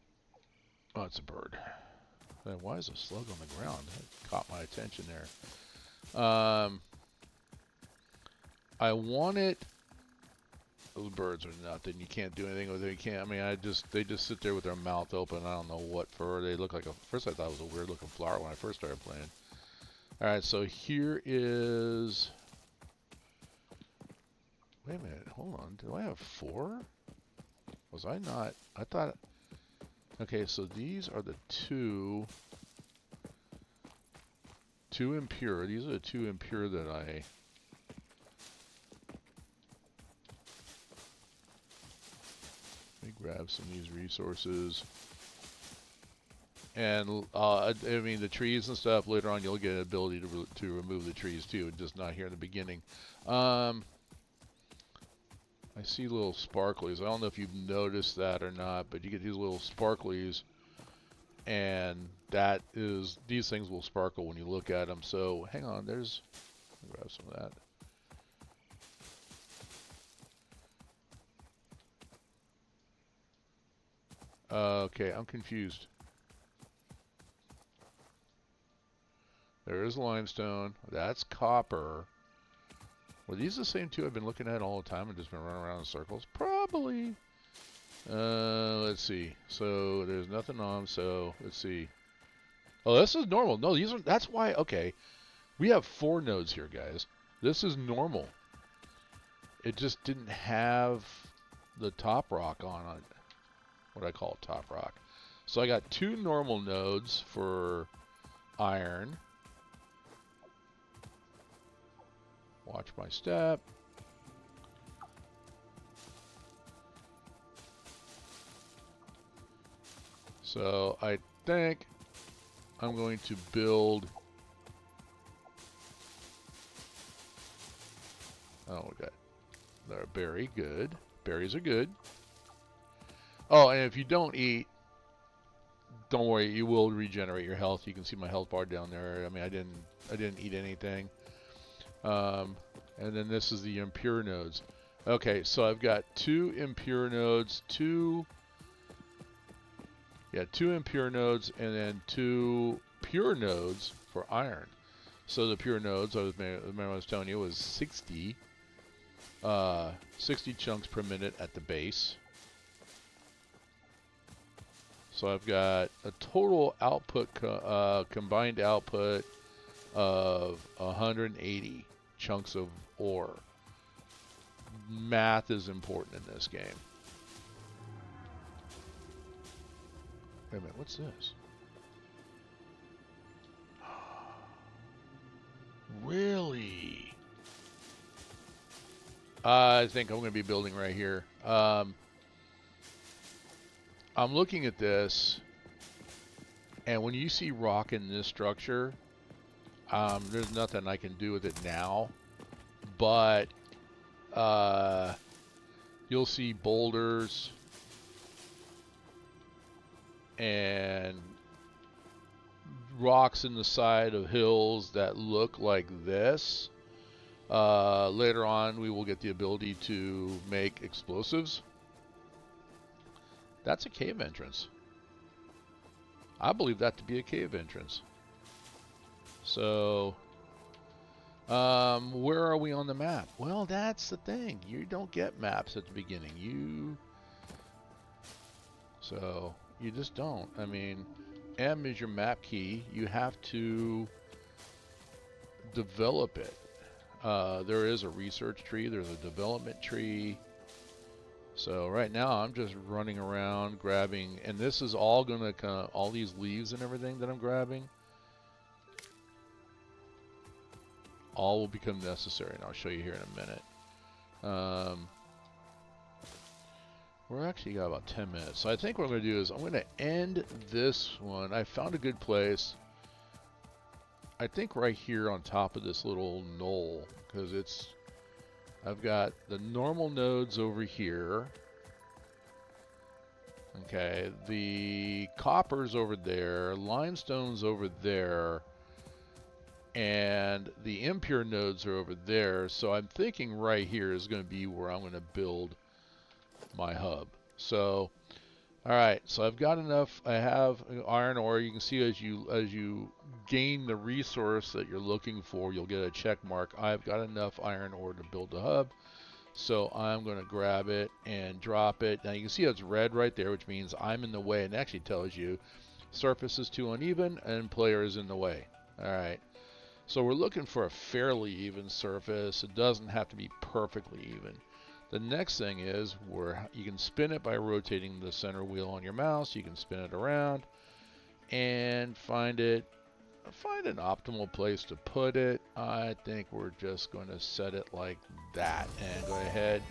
it's a bird. Why is a slug on the ground? That caught my attention there. I want it. Those birds are nothing. You can't do anything with them. You can't. I mean, they just sit there with their mouth open. I don't know what for. They look like first I thought it was a weird looking flower when I first started playing. All right, so here is. Wait a minute. Hold on. Do I have 4? Was I not? I thought. Okay, so these are the two impure. These are the 2 impure that I. Let me grab some of these resources. And I mean the trees and stuff. Later on, you'll get an ability to remove the trees too, just not here in the beginning. I see little sparklies. I don't know if you've noticed that or not, but you get these little sparklies, and these things will sparkle when you look at them. So hang on, let me grab some of that. Okay, I'm confused. There is limestone. That's copper. Were these the same 2 I've been looking at all the time and just been running around in circles? Probably. Let's see. So there's nothing on. So let's see. Oh, this is normal. No, that's why. Okay, we have 4 nodes here, guys. This is normal. It just didn't have the top rock on it. What I call top rock. So I got 2 normal nodes for iron. Watch my step. So I think I'm going to build. Oh, we got there. Berry, good. Berries are good. Oh, and if you don't eat, don't worry, you will regenerate your health. You can see my health bar down there. I mean, I didn't eat anything. And then this is the impure nodes. Okay, so I've got 2 impure nodes, 2 impure nodes, and then 2 pure nodes for iron. So the pure nodes, remember I was telling you, was 60 chunks per minute at the base. So I've got a total output, combined output of 180 chunks of ore. math is important in this game. Wait a minute, what's this? Really? I think I'm going to be building right here. I'm looking at this, and when you see rock in this structure, there's nothing I can do with it now, but you'll see boulders and rocks in the side of hills that look like this. Later on, we will get the ability to make explosives. That's a cave entrance. I believe that to be a cave entrance. So, where are we on the map? Well, that's the thing. You don't get maps at the beginning. So, you just don't. I mean, M is your map key. You have to develop it. There is a research tree. There's a development tree. So right now I'm just running around grabbing, and this is all gonna all these leaves and everything that I'm grabbing, all will become necessary, and I'll show you here in a minute. We're actually got about 10 minutes, so I think what I'm gonna do is I'm gonna end this one. I found a good place. I think right here on top of this little knoll, because I've got the normal nodes over here. Okay, the copper's over there, limestone's over there, and the impure nodes are over there. So I'm thinking right here is going to be where I'm going to build my hub. So, all right, so I've got enough. I have iron ore. You can see as you gain the resource that you're looking for, you'll get a check mark. I've got enough iron ore to build a hub. So I'm going to grab it and drop it. Now you can see it's red right there, which means I'm in the way, and it actually tells you surface is too uneven and player is in the way. All right. So we're looking for a fairly even surface. It doesn't have to be perfectly even. The next thing is you can spin it by rotating the center wheel on your mouse. You can spin it around and find an optimal place to put it. I think we're just going to set it like that and go ahead.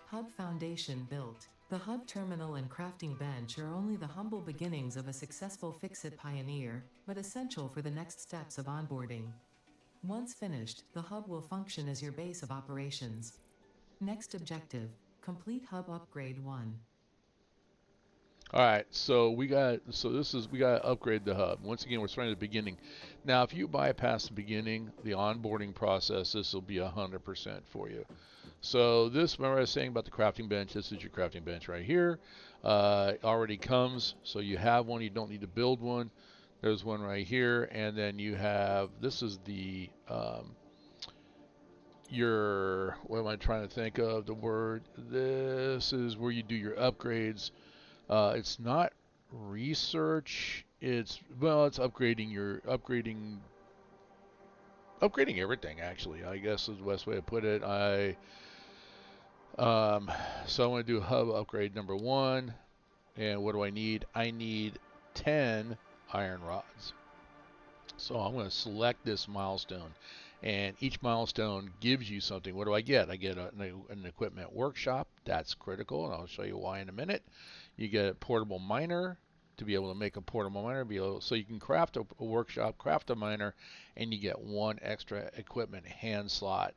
Hub foundation built. The hub terminal and crafting bench are only the humble beginnings of a successful FICSIT pioneer, but essential for the next steps of onboarding. Once finished, the hub will function as your base of operations. Next objective, complete hub upgrade 1. All right, so we got to upgrade the hub. Once again, we're starting at the beginning. Now, if you bypass the beginning, the onboarding process, this will be 100% for you. So this, remember I was saying about the crafting bench, this is your crafting bench right here. It already comes, so you have one, you don't need to build one. There's one right here, and then you have, this is the, what am I trying to think of the word? This is where you do your upgrades. It's not research, it's upgrading everything, actually, I guess is the best way to put it. So I want to do hub upgrade number 1, and what do I need? I need 10 iron rods. So I'm going to select this milestone, and each milestone gives you something. What do I get? I get an equipment workshop. That's critical, and I'll show you why in a minute. You get a portable miner to be able to make a portable miner, so you can craft a workshop, craft a miner, and you get 1 extra equipment hand slot.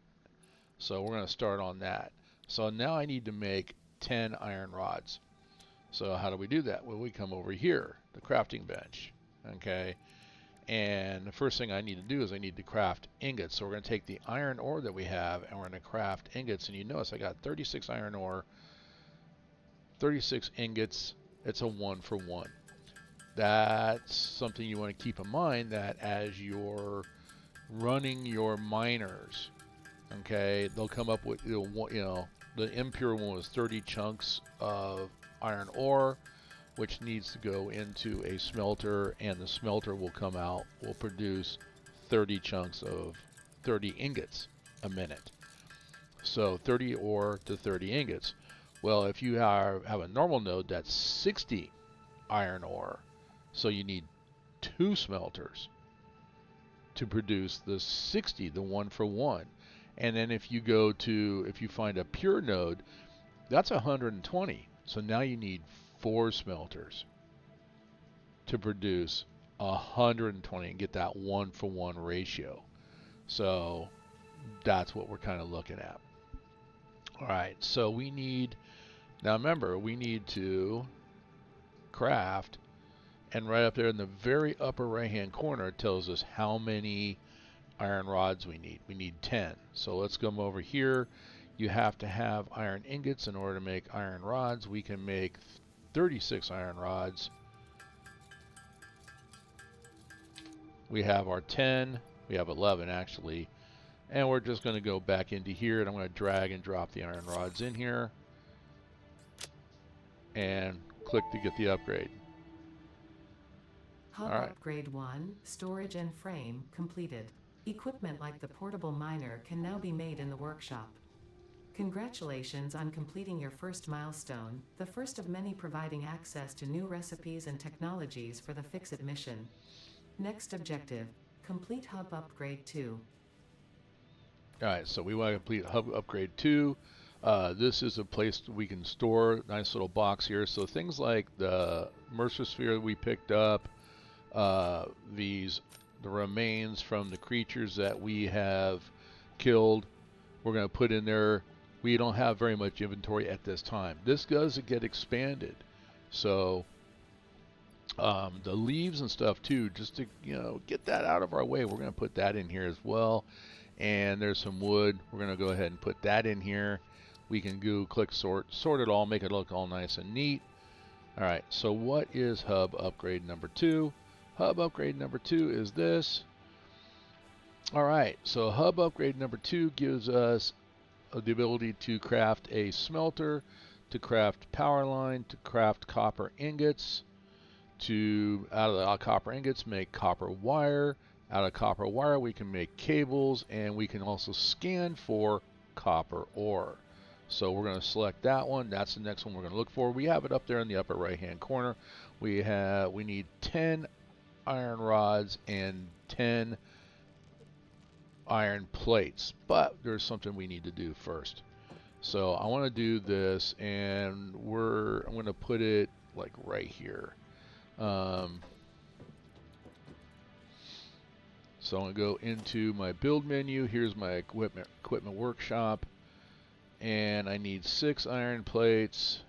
So we're going to start on that. So now I need to make 10 iron rods. So how do we do that? Well, we come over here, the crafting bench, okay? And the first thing I need to do is I need to craft ingots. So we're going to take the iron ore that we have, and we're going to craft ingots. And you notice I got 36 iron ore, 36 ingots. It's a 1-for-1. That's something you want to keep in mind, that as you're running your miners, okay, they'll come up with, the impure one was 30 chunks of iron ore, which needs to go into a smelter, and the smelter will produce 30 chunks of 30 ingots a minute. So 30 ore to 30 ingots. Well, if you have a normal node, that's 60 iron ore. So you need 2 smelters to produce the 60, the 1 for 1. And then if you find a pure node, that's 120. So now you need 4 smelters to produce 120 and get that 1 for 1 ratio. So that's what we're kind of looking at. All right, so now remember, we need to craft, and right up there in the very upper right hand corner it tells us how many iron rods we need. We need 10. So let's come over here. You have to have iron ingots in order to make iron rods. We can make 36 iron rods. We have our 10. We have 11 actually. And we're just going to go back into here, and I'm going to drag and drop the iron rods in here and click to get the upgrade. Hub All right. Upgrade 1, Storage and Frame, completed. Equipment like the portable miner can now be made in the workshop. Congratulations on completing your first milestone, the first of many providing access to new recipes and technologies for the FICSIT mission. Next objective, complete Hub Upgrade 2. Alright, so we want to complete Hub Upgrade 2. This is a place we can store, nice little box here. So things like the Mercer Sphere we picked up, the remains from the creatures that we have killed, we're going to put in there. We don't have very much inventory at this time. This does get expanded. So the leaves and stuff too, just to get that out of our way, we're going to put that in here as well. And there's some wood. We're going to go ahead and put that in here. We can go click sort it all, make it look all nice and neat. Alright, so what is Hub Upgrade number 2? Hub Upgrade number 2 is this. Alright, so Hub Upgrade number 2 gives us the ability to craft a smelter, to craft power line, to craft copper ingots, to out of the copper ingots make copper wire. Out of copper wire we can make cables, and we can also scan for copper ore. So we're going to select that one. That's the next one we're going to look for. We have it up there in the upper right hand corner. We need 10 iron rods and 10 iron plates, but there's something we need to do first. So I want to do this, and I'm going to put it like right here. So I'm going to go into my build menu. Here's my equipment workshop, and I need 6 iron plates.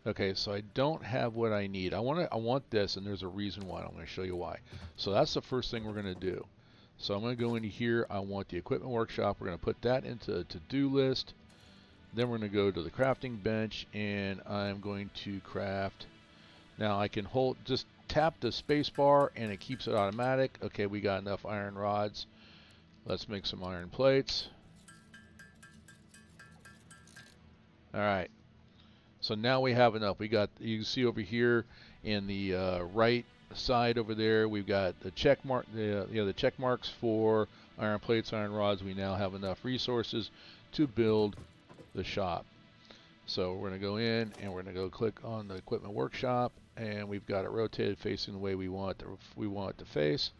Okay, so I don't have what I need. I want this, and there's a reason why. I'm going to show you why. So that's the first thing we're going to do. So I'm going to go into here. I want the equipment workshop. We're going to put that into the to-do list. Then we're going to go to the crafting bench, and I'm going to craft. Now I can just tap the space bar and it keeps it automatic. Okay, we got enough iron rods. Let's make some iron plates. Alright, so now we have enough. You can see over here in the right side over there, we've got the check mark, the check marks for iron plates, iron rods. We now have enough resources to build the shop. So we're going to go in and we're going to go click on the equipment workshop, and we've got it rotated facing the way we want it to face.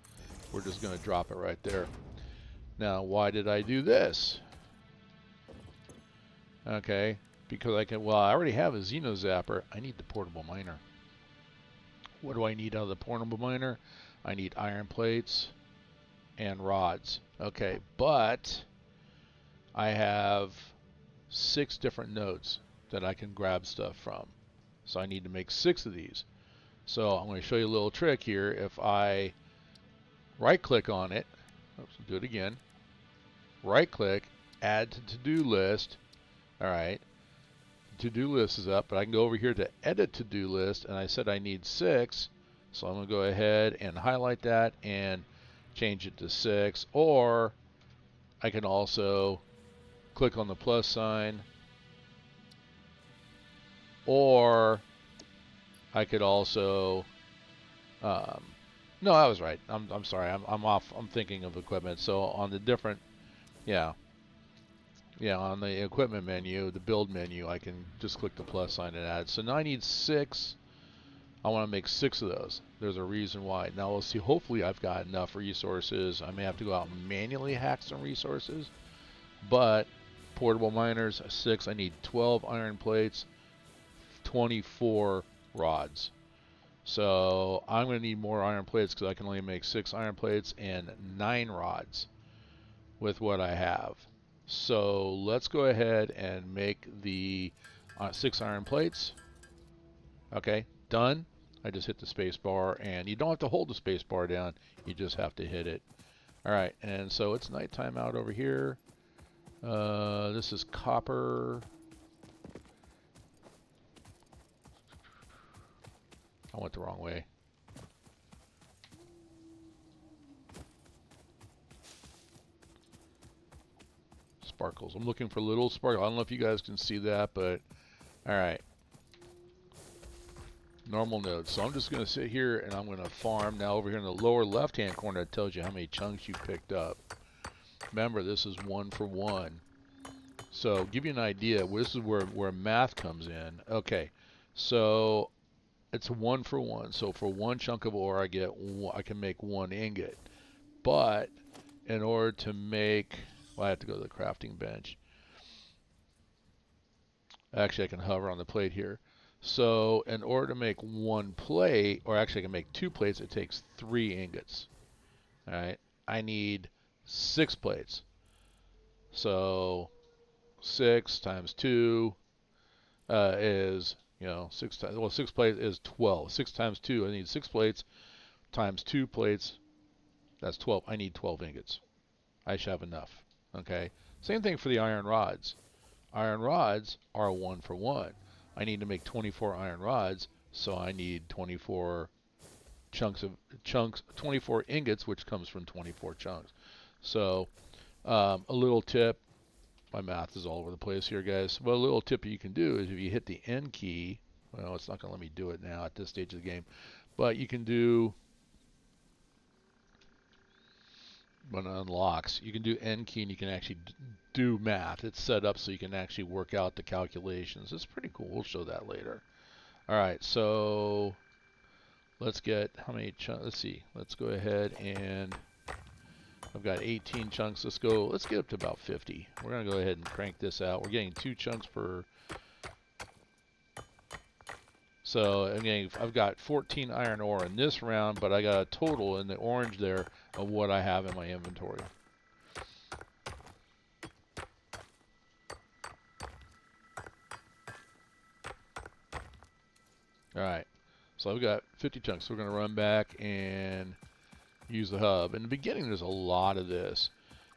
We're just going to drop it right there. Now, why did I do this? Okay, because I already have a Xeno Zapper. I need the portable miner. What do I need out of the portable miner? I need iron plates and rods. Okay, but I have 6 different nodes that I can grab stuff from. So I need to make 6 of these. So I'm going to show you a little trick here. If I right click on it, do it again, right click, add to to-do list. Alright, to-do list is up, but I can go over here to edit to-do list, and I said I need 6, so I'm going to go ahead and highlight that and change it to 6, or I can also click on the plus sign, or I could also no, I was right. I'm sorry. I'm off. I'm thinking of equipment. So on the different, yeah. Yeah, on the equipment menu, the build menu, I can just click the plus sign and add. So now I need 6. I want to make 6 of those. There's a reason why. Now we'll see. Hopefully I've got enough resources. I may have to go out and manually hack some resources. But portable miners, 6. I need 12 iron plates, 24 rods. So I'm going to need more iron plates because I can only make 6 iron plates and 9 rods with what I have. So let's go ahead and make the 6 iron plates. Okay, done. I just hit the space bar, and you don't have to hold the space bar down. You just have to hit it. All right, and so it's nighttime out over here. This is copper. I went the wrong way. Sparkles. I'm looking for little sparkles. I don't know if you guys can see that, but all right. Normal nodes. So I'm just going to sit here and I'm going to farm. Now over here in the lower left-hand corner, it tells you how many chunks you picked up. Remember, this is 1 for 1. So give you an idea. This is where math comes in. Okay, so it's 1 for 1. So for 1 chunk of ore, I can make 1 ingot. But in order to make, well, I have to go to the crafting bench. Actually, I can hover on the plate here. So in order to make 1 plate, or actually I can make 2 plates, it takes 3 ingots. All right, I need 6 plates. So 6 times 2 is, 6 times, well, 6 plates is 12. 6 times 2, I need 6 plates times 2 plates. That's 12. I need 12 ingots. I should have enough. Okay. Same thing for the iron rods. Iron rods are 1 for 1. I need to make 24 iron rods, so I need 24 chunks, 24 ingots, which comes from 24 chunks. So a little tip. My math is all over the place here, guys. Well, a little tip you can do is if you hit the N key. Well, it's not going to let me do it now at this stage of the game, but you can do. When it unlocks, you can do N key and you can actually do math. It's set up so you can actually work out the calculations. It's pretty cool. We'll show that later. All right, so let's get how many chunks. Let's see. Let's go ahead and I've got 18 chunks. Let's get up to about 50. We're going to go ahead and crank this out. We're getting 2 chunks per. So again, I've got 14 iron ore in this round, but I got a total in the orange there of what I have in my inventory. Alright, so I've got 50 chunks. So we're going to run back and use the hub. In the beginning, there's a lot of this.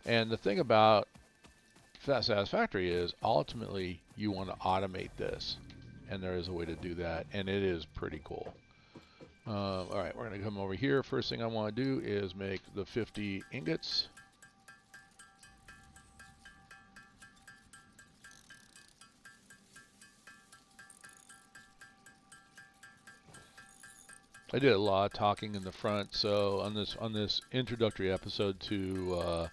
And the thing about Satisfactory is ultimately you want to automate this. And there is a way to do that, and it is pretty cool. Alright, we're going to come over here. First thing I want to do is make the 50 ingots. I did a lot of talking in the front, so on this introductory episode to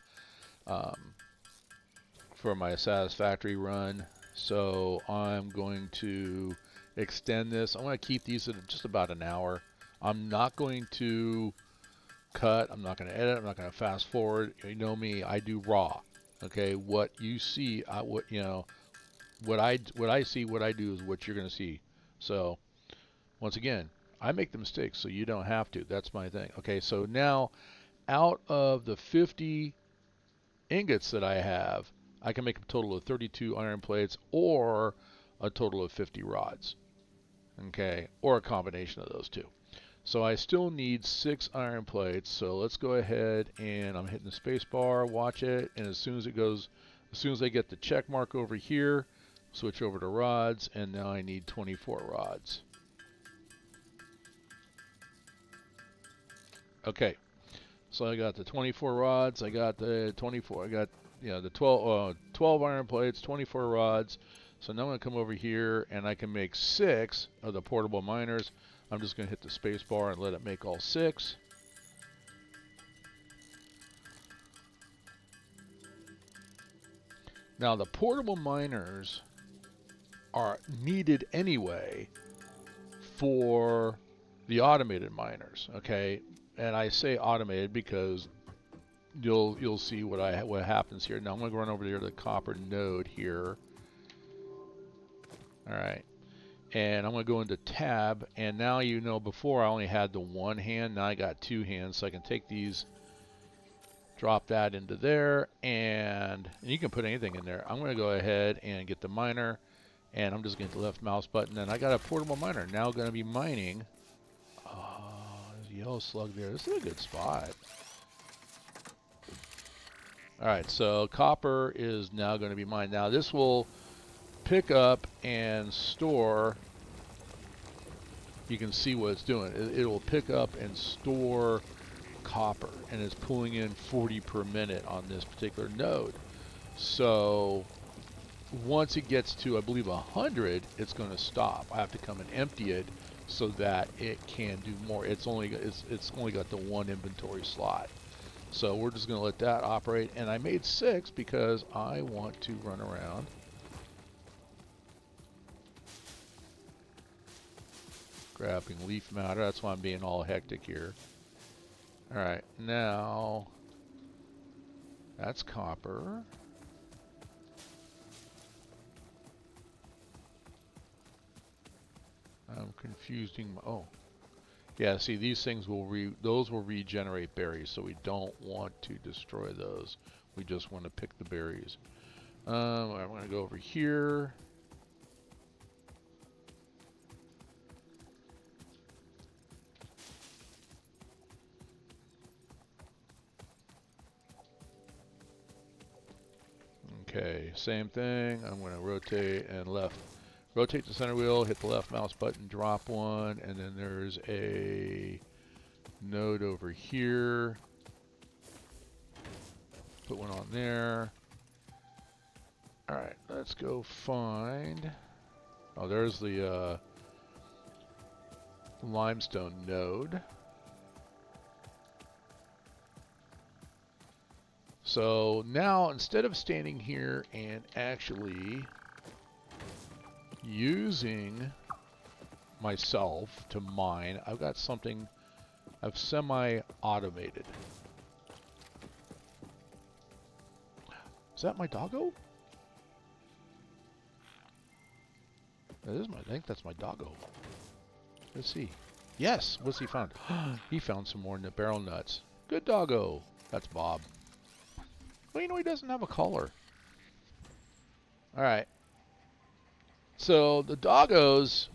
for my Satisfactory run, so I'm going to extend this. I'm going to keep these at just about an hour. I'm not going to cut. I'm not going to edit. I'm not going to fast forward. You know me. I do raw. Okay, what you see, what I see, what I do is what you're going to see. So once again, I make the mistakes, so you don't have to. That's my thing. Okay, so now out of the 50 ingots that I have, I can make a total of 32 iron plates or a total of 50 rods. Okay, or a combination of those two. So I still need 6 iron plates. So let's go ahead and I'm hitting the space bar, watch it, and as soon as I get the check mark over here, switch over to rods, and now I need 24 rods. Okay, so I got the 24 rods, I got the 24, I got the 12 iron plates, 24 rods. So now I'm going to come over here and I can make 6 of the portable miners. I'm just going to hit the space bar and let it make all 6. Now the portable miners are needed anyway for the automated miners, okay? And I say automated because you'll see what happens here. Now I'm going to run over here to the copper node here. All right. And I'm going to go into tab, and now you know before I only had the one hand, now I got two hands, so I can take these, drop that into there, and you can put anything in there. I'm going to go ahead and get the miner, and I'm just going to hit the left mouse button, and I got a portable miner now going to be mining. Oh, there's a yellow slug there. This is a good spot. All right, so copper is now going to be mined. Now this will pick up and store. You can see what it's doing. It will pick up and store copper, and it's pulling in 40 per minute on this particular node. So once it gets to, I believe, 100, it's going to stop. I have to come and empty it so that it can do more. It's only got the one inventory slot. So we're just going to let that operate. And I made 6 because I want to run around. Grabbing leaf matter. That's why I'm being all hectic here. Alright, now that's copper. I'm confusing. Oh, yeah. See, these things will those will regenerate berries, so we don't want to destroy those. We just want to pick the berries. I'm going to go over here. Okay, same thing. I'm going to rotate and rotate the center wheel, hit the left mouse button, drop one, and then there's a node over here. Put one on there. Alright, let's go find. Oh, there's the limestone node. So now, instead of standing here and actually using myself to mine, I've got something I've semi-automated. Is that my doggo? That is I think that's my doggo. Let's see. Yes, what's he found? He found some more barrel nuts. Good doggo. That's Bob. Well, you know, he doesn't have a collar. Alright. So, the doggos,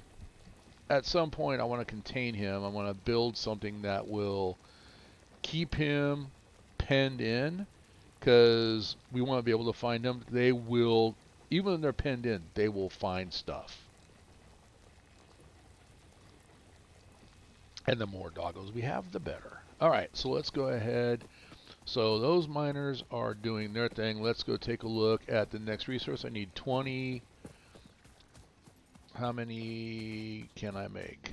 at some point, I want to contain him. I want to build something that will keep him penned in, because we want to be able to find them. They will, even when they're penned in, they will find stuff. And the more doggos we have, the better. Alright, so let's go ahead. So those miners are doing their thing. Let's go take a look at the next resource. I need 20. How many can I make?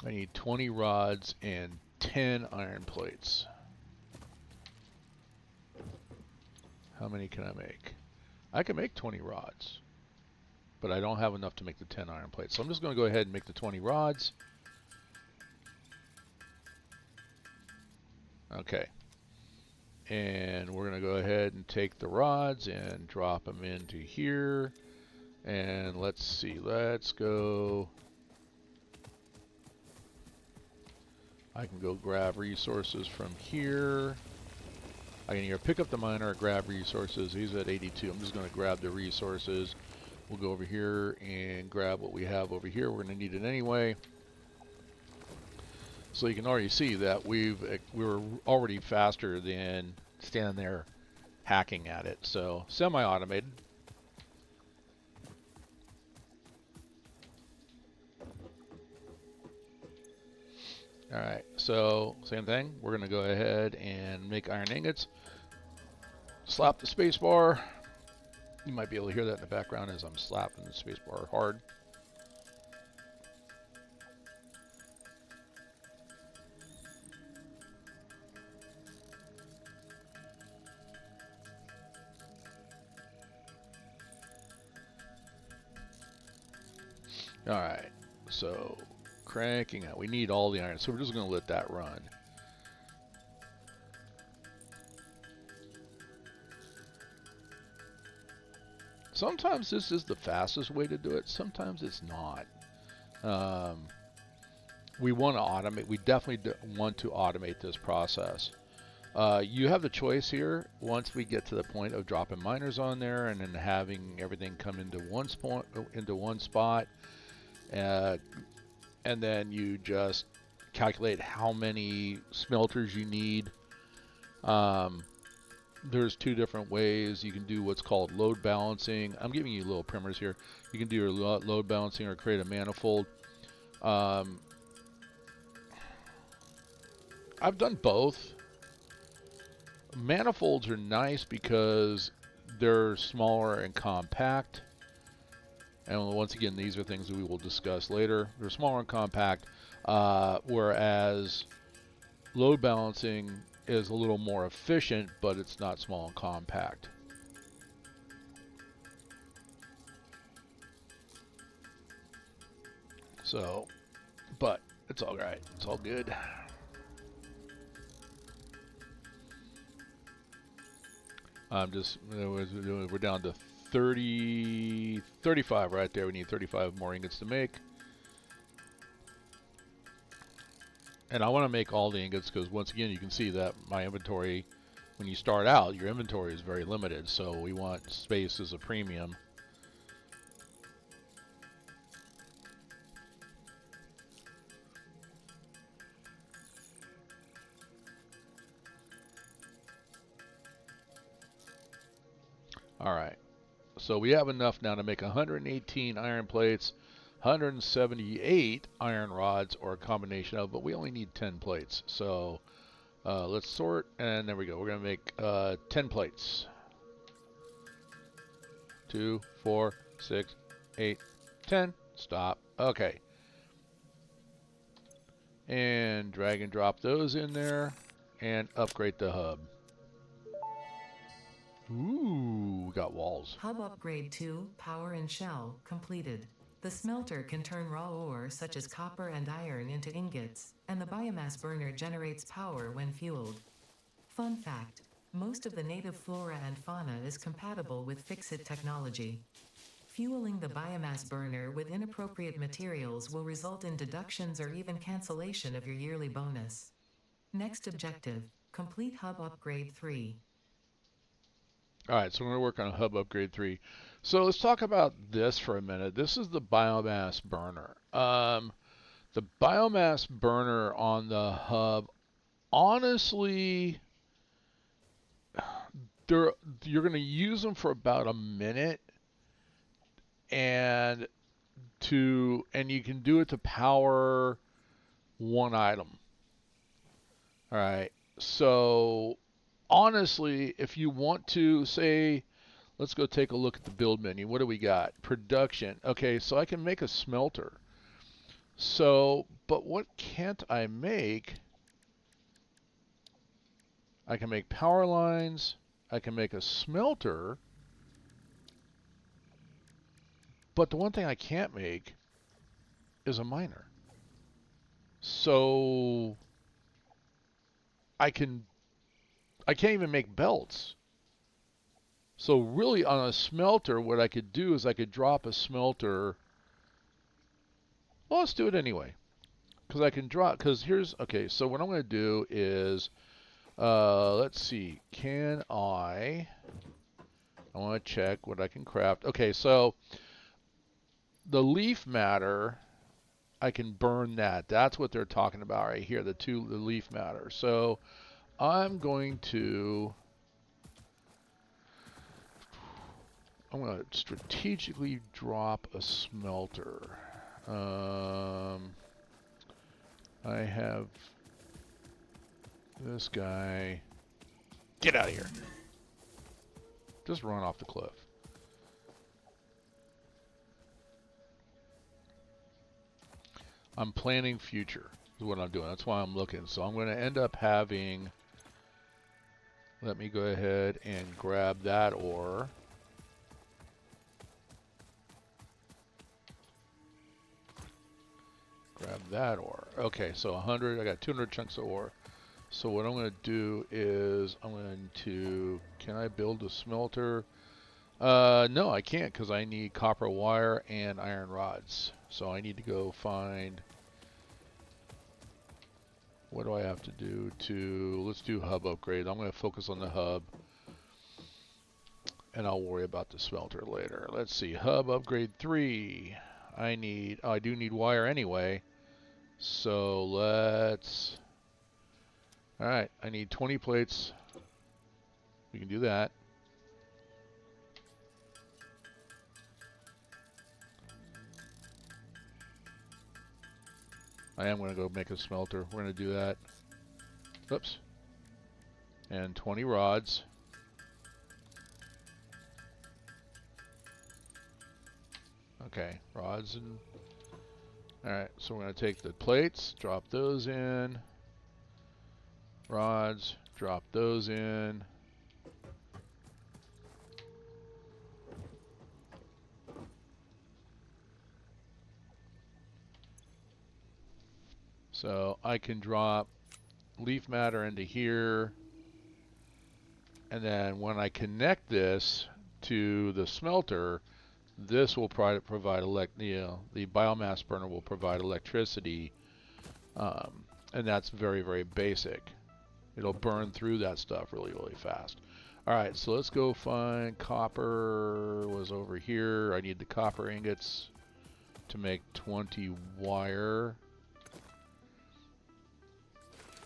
I need 20 rods and 10 iron plates. How many can I make? I can make 20 rods, but I don't have enough to make the 10 iron plates. So I'm just going to go ahead and make the 20 rods. Okay, and we're going to go ahead and take the rods and drop them into here. And let's see, let's go. I can go grab resources from here. I can either pick up the miner or grab resources. He's at 82. I'm just going to grab the resources. We'll go over here and grab what we have over here. We're going to need it anyway. So you can already see that we're already faster than standing there hacking at it. So semi-automated. Alright, so same thing. We're going to go ahead and make iron ingots. Slap the space bar. You might be able to hear that in the background as I'm slapping the space bar hard. All right. So cranking out. We need all the iron, so we're just going to let that run. Sometimes this is the fastest way to do it. Sometimes it's not. We want to automate. We definitely want to automate this process. You have the choice here. Once we get to the point of dropping miners on there and then having everything come into one spot, and then you just calculate how many smelters you need. There's two different ways. You can do what's called load balancing. I'm giving you little primers here. You can do your load balancing or create a manifold. I've done both. Manifolds are nice because they're smaller and compact. And once again, these are things that we will discuss later. They're smaller and compact, whereas load balancing is a little more efficient, but it's not small and compact. So, but it's all right. It's all good. I'm just, we're down to 35 right there. We need 35 more ingots to make. And I want to make all the ingots because once again, you can see that my inventory, when you start out, your inventory is very limited. So we want space as a premium. All right. So we have enough now to make 118 iron plates, 178 iron rods, or a combination of, but we only need 10 plates. So let's sort, and there we go. We're going to make 10 plates. 2, 4, 6, 8, 10. Stop. Okay. And drag and drop those in there and upgrade the hub. Ooh, we got walls. Hub upgrade 2, power and shell, completed. The smelter can turn raw ore such as copper and iron into ingots, and the biomass burner generates power when fueled. Fun fact: most of the native flora and fauna is compatible with FICSIT technology. Fueling the biomass burner with inappropriate materials will result in deductions or even cancellation of your yearly bonus. Next objective: complete Hub Upgrade 3. All right, so we're going to work on Hub Upgrade 3. So let's talk about this for a minute. This is the biomass burner. The biomass burner on the hub, honestly, you're going to use them for about a minute, and you can do it to power one item. All right, so honestly, if you want to say, let's go take a look at the build menu. What do we got? Production. Okay, so I can make a smelter. So, but what can't I make? I can make power lines. I can make a smelter. But the one thing I can't make is a miner. So I can't even make belts. So really on a smelter, what I could do is I could drop a smelter. Well, let's do it anyway. Because I can drop, because here's, okay, so what I'm going to do is, let's see, I want to check what I can craft. Okay, so the leaf matter, I can burn that. That's what they're talking about right here, the leaf matter. So I'm going to strategically drop a smelter. I have this guy. Get out of here. Just run off the cliff. I'm planning future is what I'm doing. That's why I'm looking. So I'm going to end up having, let me go ahead and grab that ore. Grab that ore. Okay, so 100. I got 200 chunks of ore. So what I'm going to do is I'm going to... Can I build a smelter? No, I can't because I need copper wire and iron rods. So I need to go find... What do I have to do to... Let's do hub upgrade. I'm going to focus on the hub. And I'll worry about the smelter later. Let's see. Hub upgrade 3. I need... Oh, I do need wire anyway. So let's... Alright, I need 20 plates. We can do that. I am going to go make a smelter. We're going to do that. Oops. And 20 rods. Okay, rods and... Alright, so we're going to take the plates, drop those in. Rods, drop those in. So I can drop leaf matter into here. And then when I connect this to the smelter, this will provide the biomass burner will provide electricity, and that's very, very basic. It'll burn through that stuff really, really fast. All right, so let's go find copper. Was over here. I need the copper ingots to make 20 wire.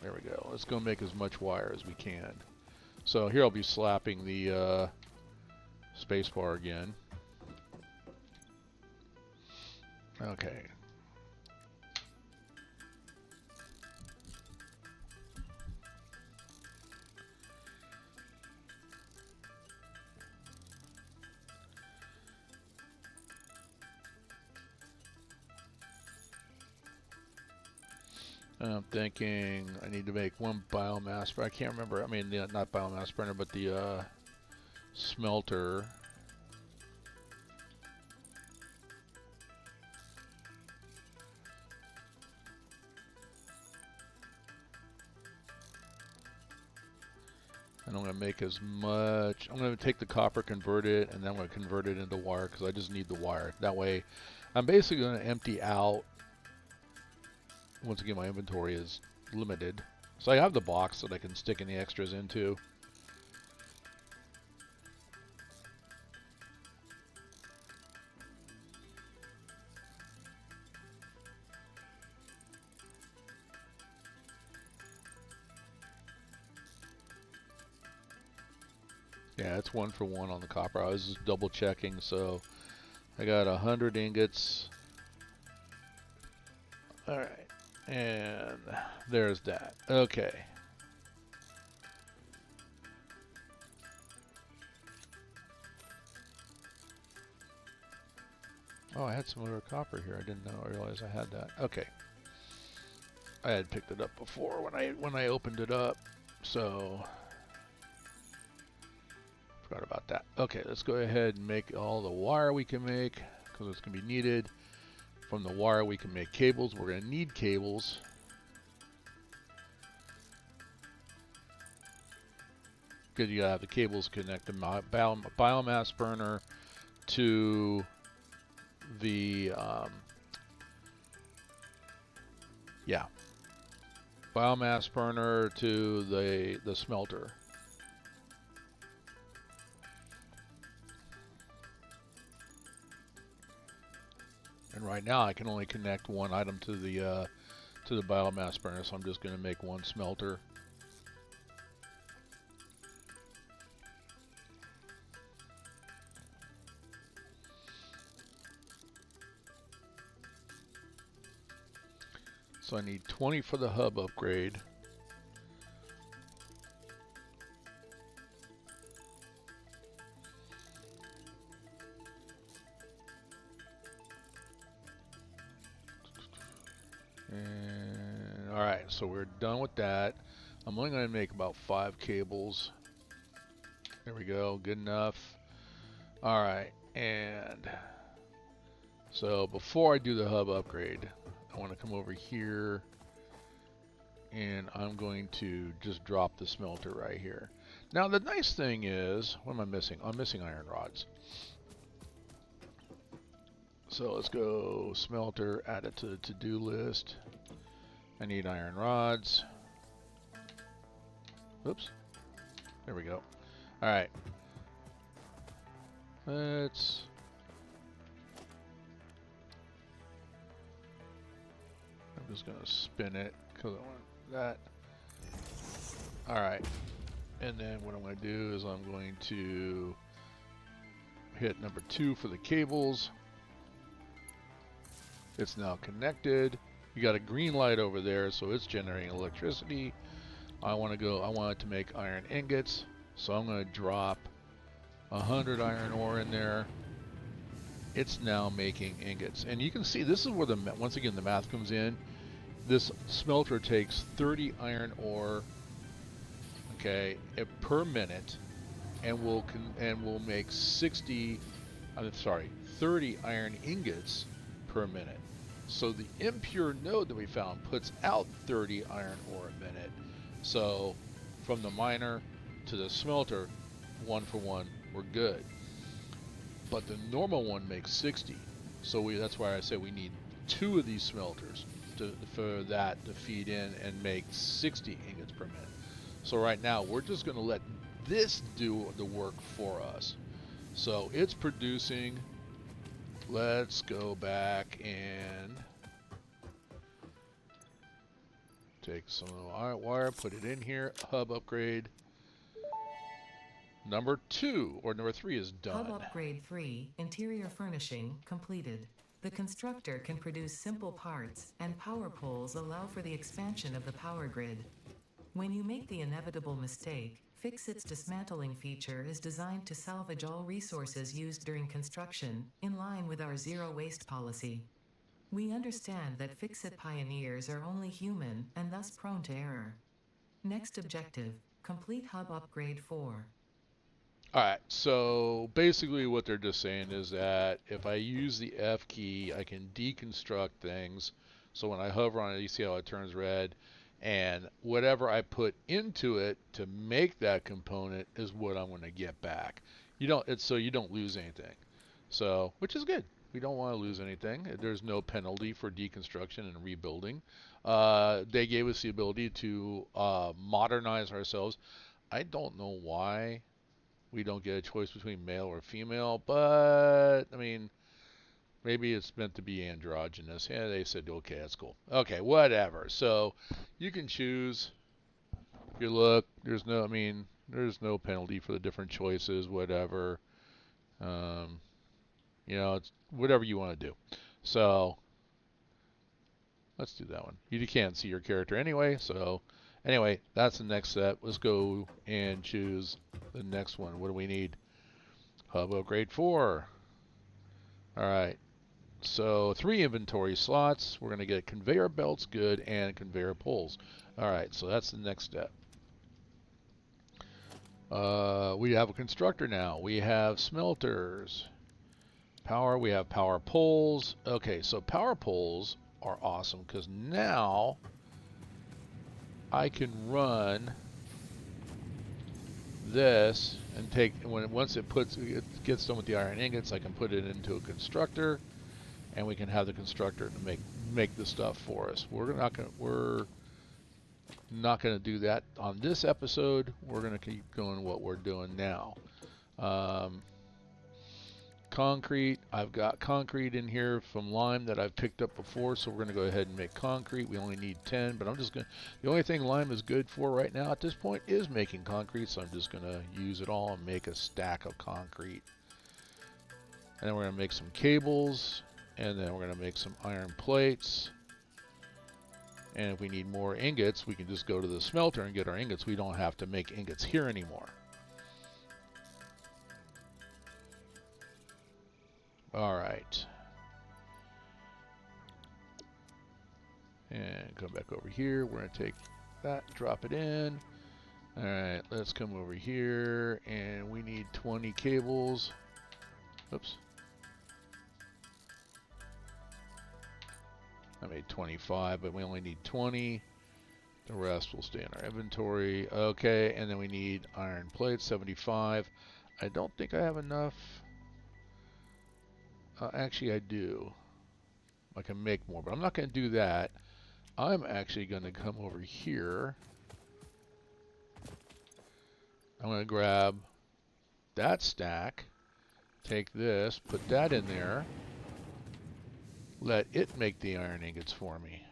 There we go. Let's go make as much wire as we can. So here I'll be slapping the spacebar again. Okay. I'm thinking I need to make one biomass, but I can't remember. I mean, not biomass burner, but the smelter. And I'm going to make as much. I'm going to take the copper, convert it, and then I'm going to convert it into wire because I just need the wire. That way, I'm basically going to empty out. Once again, my inventory is limited. So I have the box that I can stick any extras into. Yeah, it's 1 for 1 on the copper. I was just double checking, so I got 100 ingots. Alright, and there's that. Okay. Oh, I had some other copper here. I didn't realize I had that. Okay. I had picked it up before when I opened it up, so forgot about that. Okay, let's go ahead and make all the wire we can make because it's going to be needed. From the wire we can make cables. We're going to need cables. Because you got to have the cables connect the biomass burner to the biomass burner to the smelter. And right now I can only connect one item to the biomass burner, so I'm just going to make one smelter. So I need 20 for the hub upgrade. And alright, so we're done with that. I'm only going to make about 5 cables. There we go, good enough. Alright, and so before I do the hub upgrade, I want to come over here and I'm going to just drop the smelter right here. Now the nice thing is, what am I missing? I'm missing iron rods. So let's go smelter, add it to the to-do list. I need iron rods. Oops. There we go. Alright. I'm just going to spin it because I want that. Alright. And then what I'm going to do is I'm going to hit number 2 for the cables. It's now connected. You got a green light over there, so it's generating electricity. I want it to make iron ingots, so I'm going to drop 100 iron ore in there. It's now making ingots, and you can see this is where once again the math comes in. This smelter takes 30 iron ore, okay, per minute, and will make 30 iron ingots per minute. So the impure node that we found puts out 30 iron ore a minute. So from the miner to the smelter, 1 for 1, we're good. But the normal one makes 60. So that's why I say we need 2 of these smelters for that to feed in and make 60 ingots per minute. So right now we're just going to let this do the work for us. So it's producing. Let's go back and take some of the iron wire, put it in here. Hub upgrade. Number 2 or number 3 is done. Hub upgrade 3, interior furnishing, completed. The constructor can produce simple parts, and power poles allow for the expansion of the power grid. When you make the inevitable mistake, FICSIT's dismantling feature is designed to salvage all resources used during construction, in line with our zero waste policy. We understand that FICSIT pioneers are only human and thus prone to error. Next objective, complete hub upgrade 4. Alright, so basically what they're just saying is that if I use the F key, I can deconstruct things. So when I hover on it, you see how it turns red. And whatever I put into it to make that component is what I'm going to get back. So you don't lose anything. So, which is good. We don't want to lose anything. There's no penalty for deconstruction and rebuilding. They gave us the ability to modernize ourselves. I don't know why we don't get a choice between male or female, but I mean, maybe it's meant to be androgynous. Yeah, they said, okay, that's cool. Okay, whatever. So you can choose your look. There's no penalty for the different choices, whatever. It's whatever you want to do. So let's do that one. You can't see your character anyway. So anyway, that's the next step. Let's go and choose the next one. What do we need? Hub upgrade 4. All right. So 3 inventory slots. We're going to get conveyor belts, good, and conveyor poles. All right, so that's the next step. We have a constructor now. We have smelters. Power, we have power poles. Okay, so power poles are awesome because now I can run this and once it gets done with the iron ingots, I can put it into a constructor. And we can have the constructor to make the stuff for us. We're not gonna do that on this episode. We're gonna keep going what we're doing now. Concrete. I've got concrete in here from lime that I've picked up before, so we're gonna go ahead and make concrete. We only need 10, but the only thing lime is good for right now at this point is making concrete, so I'm just gonna use it all and make a stack of concrete. And then we're gonna make some cables. And then we're going to make some iron plates. And if we need more ingots, we can just go to the smelter and get our ingots. We don't have to make ingots here anymore. All right. And come back over here. We're going to take that, drop it in. All right, let's come over here. And we need 20 cables. Oops. I made 25, but we only need 20. The rest will stay in our inventory. Okay, and then we need iron plates, 75. I don't think I have enough. Actually, I do. I can make more, but I'm not going to do that. I'm actually going to come over here. I'm going to grab that stack, take this, put that in there, let it make the iron ingots for me.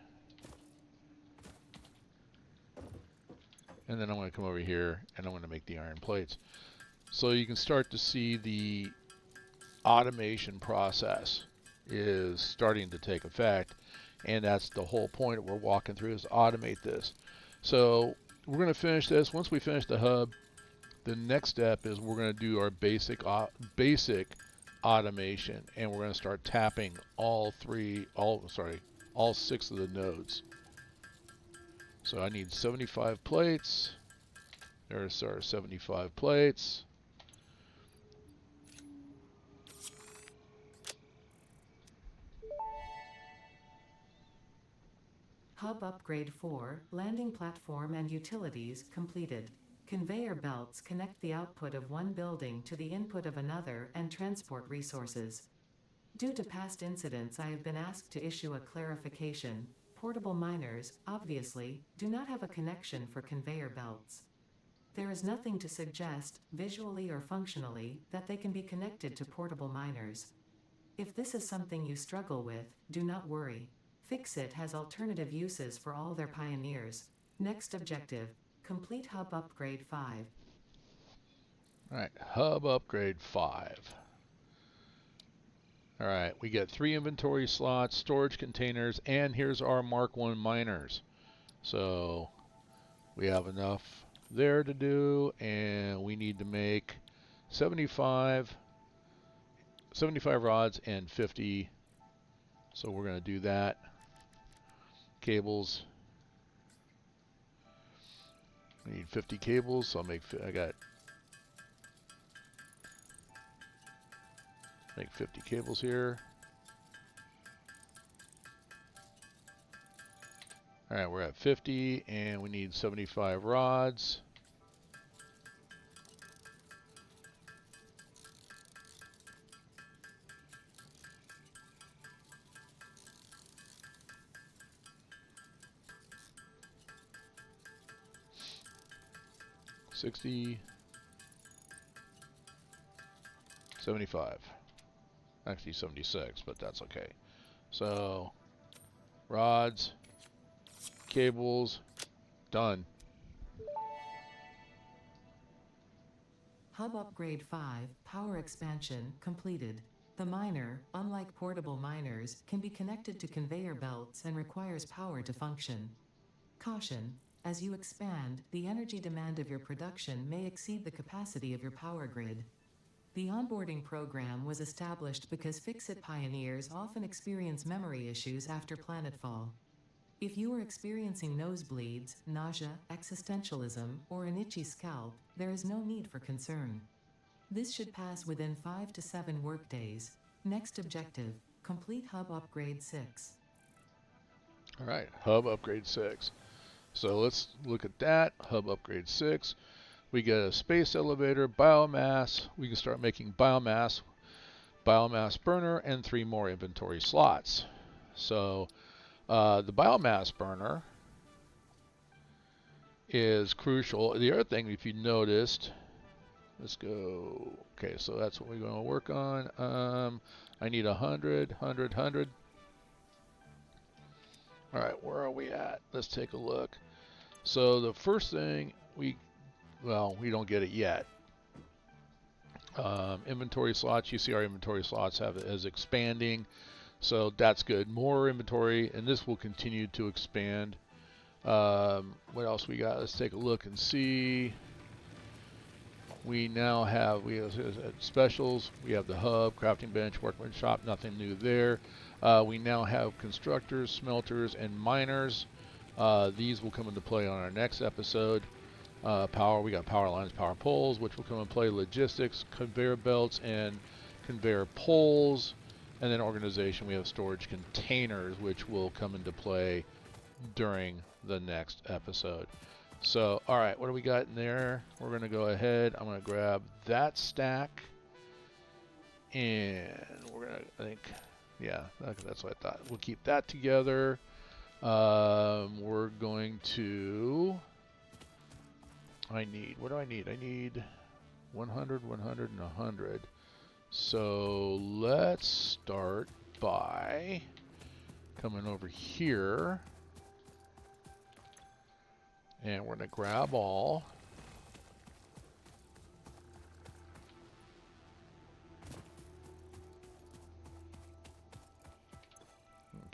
And then I'm going to come over here and I'm going to make the iron plates. So you can start to see the automation process is starting to take effect, and that's the whole point we're walking through, is automate this. So we're going to finish this. Once we finish the hub, the next step is we're going to do our basic automation, and we're going to start tapping all 6 of the nodes. So I need 75 plates. There's our 75 plates. Hub Upgrade 4, Landing Platform and Utilities, completed. Conveyor belts connect the output of one building to the input of another and transport resources. Due to past incidents, I have been asked to issue a clarification. Portable miners, obviously, do not have a connection for conveyor belts. There is nothing to suggest, visually or functionally, that they can be connected to portable miners. If this is something you struggle with, do not worry. FICSIT has alternative uses for all their pioneers. Next objective, complete Hub Upgrade 5. Alright, Hub Upgrade 5. Alright, we get 3 inventory slots, storage containers, and here's our Mark 1 miners. So we have enough there to do, and we need to make 75 rods and 50. So we're going to do that. Cables. We need 50 cables, so make 50 cables here. Alright, we're at 50, and we need 75 rods. $60, 75. Actually 76, but that's okay. So, rods, cables, done. Hub Upgrade 5, Power Expansion, completed. The miner, unlike portable miners, can be connected to conveyor belts and requires power to function. Caution: as you expand, the energy demand of your production may exceed the capacity of your power grid. The onboarding program was established because FICSIT pioneers often experience memory issues after planetfall. If you are experiencing nosebleeds, nausea, existentialism, or an itchy scalp, there is no need for concern. This should pass within 5 to 7 workdays. Next objective, complete Hub Upgrade 6. Alright, Hub Upgrade 6. So let's look at that. Hub Upgrade 6. We get a space elevator, biomass. We can start making biomass burner, and 3 more inventory slots. So the biomass burner is crucial. The other thing, if you noticed, let's go. Okay, so that's what we're going to work on. I need 100, 100, 100. All right, where are we at? Let's take a look. So the first thing we don't get it yet. Inventory slots, you see our inventory slots have it as expanding, so that's good. More inventory, and this will continue to expand. What else we got? Let's take a look and see. We have specials. We have the hub, crafting bench, workbench shop. Nothing new there. We now have constructors, smelters, and miners. These will come into play on our next episode. Power, we got power lines, power poles, which will come into play. Logistics, conveyor belts, and conveyor poles. And then organization, we have storage containers, which will come into play during the next episode. So, all right, what do we got in there? We're going to go ahead. I'm going to grab that stack. And we're going to, I think, yeah, that's what I thought. We'll keep that together. We're going to, what do I need? I need 100, 100, and 100. So let's start by coming over here. And we're going to grab all.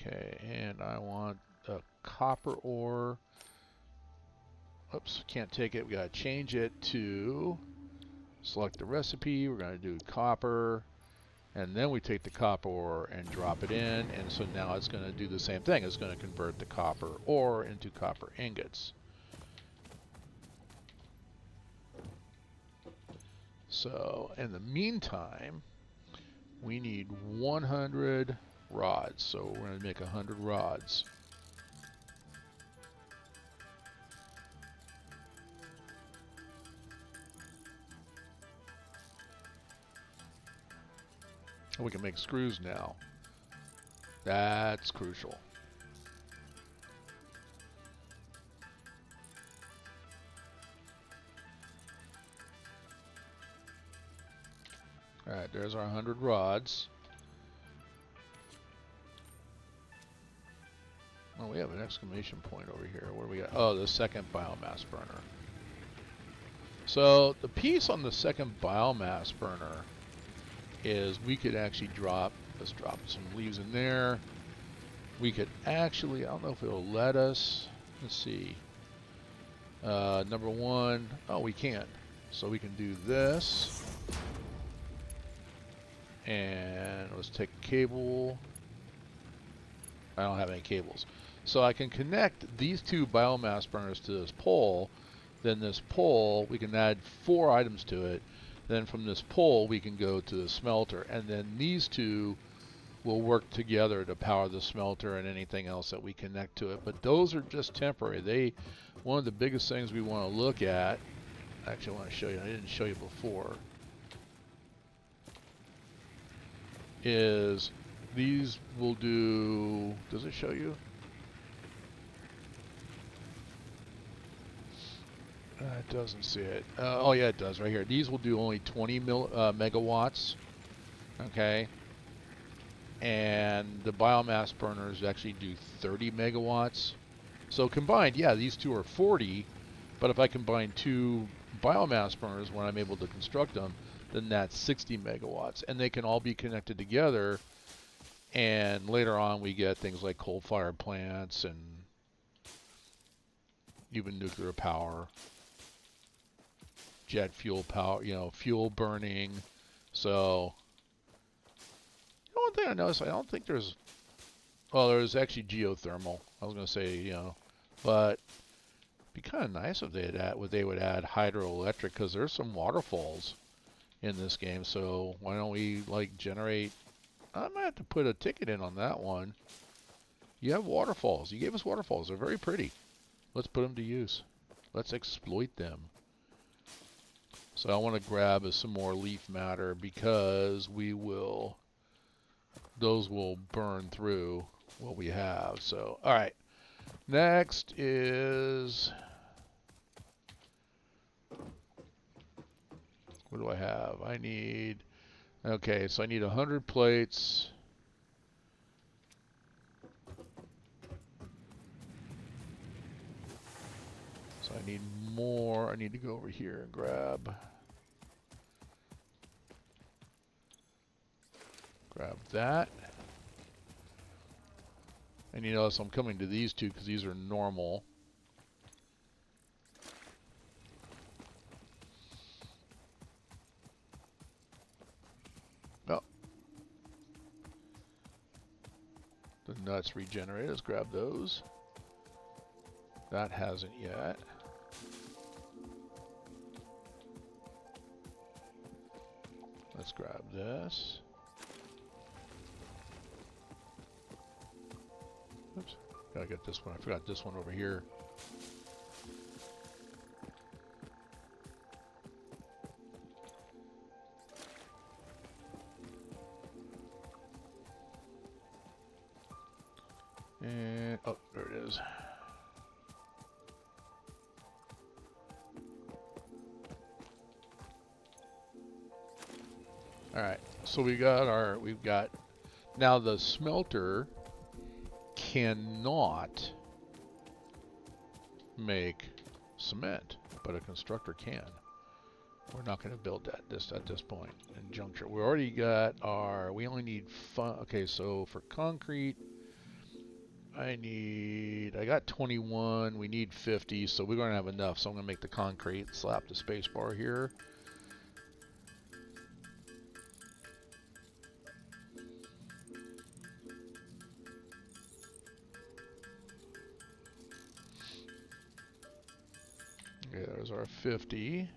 Okay, and I want a copper ore. Oops, can't take it. We got to change it to select the recipe. We're going to do copper. And then we take the copper ore and drop it in. And so now it's going to do the same thing. It's going to convert the copper ore into copper ingots. So in the meantime, we need 100 rods. So we're going to make 100 rods. And we can make screws now. That's crucial. Alright, there's our 100 rods. Oh, we have an exclamation point over here. What do we got? Oh, the second biomass burner. So, the piece on the second biomass burner is we could actually drop, let's drop some leaves in there. We could actually, I don't know if it'll let us, let's see. Number one, oh, we can. So we can do this. And let's take a cable. I don't have any cables. So I can connect these two biomass burners to this pole. Then this pole, we can add 4 items to it. Then from this pole, we can go to the smelter. And then these two will work together to power the smelter and anything else that we connect to it. But those are just temporary. One of the biggest things we want to look at, actually I want to show you, I didn't show you before, is these will do, does it show you? It doesn't see it. Oh yeah, it does right here. These will do only 20 megawatts. Okay. And the biomass burners actually do 30 megawatts. So combined, yeah, these two are 40. But if I combine 2 biomass burners when I'm able to construct them, then that's 60 megawatts. And they can all be connected together. And later on, we get things like coal-fired plants and even nuclear power, jet fuel power, fuel burning. So, one thing I noticed, I don't think there's, well, there's actually geothermal. I was going to say, but it'd be kind of nice if they would add hydroelectric, because there's some waterfalls in this game. So why don't we generate? I might have to put a ticket in on that one. You have waterfalls. You gave us waterfalls. They're very pretty. Let's put them to use. Let's exploit them. So I want to grab some more leaf matter, because those will burn through what we have. So, all right. Next is, what do I have? Okay, so I need 100 plates. So I need more. I need to go over here and grab that. And you notice I'm coming to these two because these are normal. Oh. The nuts regenerate. Let's grab those. That hasn't yet. Let's grab this. Oops. Gotta get this one. I forgot this one over here. And, oh, there it is. Alright, so we've got, now the smelter cannot make cement, but a constructor can. We're not going to build that at this point in juncture. We already got we only need okay, so for concrete, I got 21, we need 50, so we're going to have enough, so I'm going to make the concrete, slap the space bar here. Okay, there's our 50.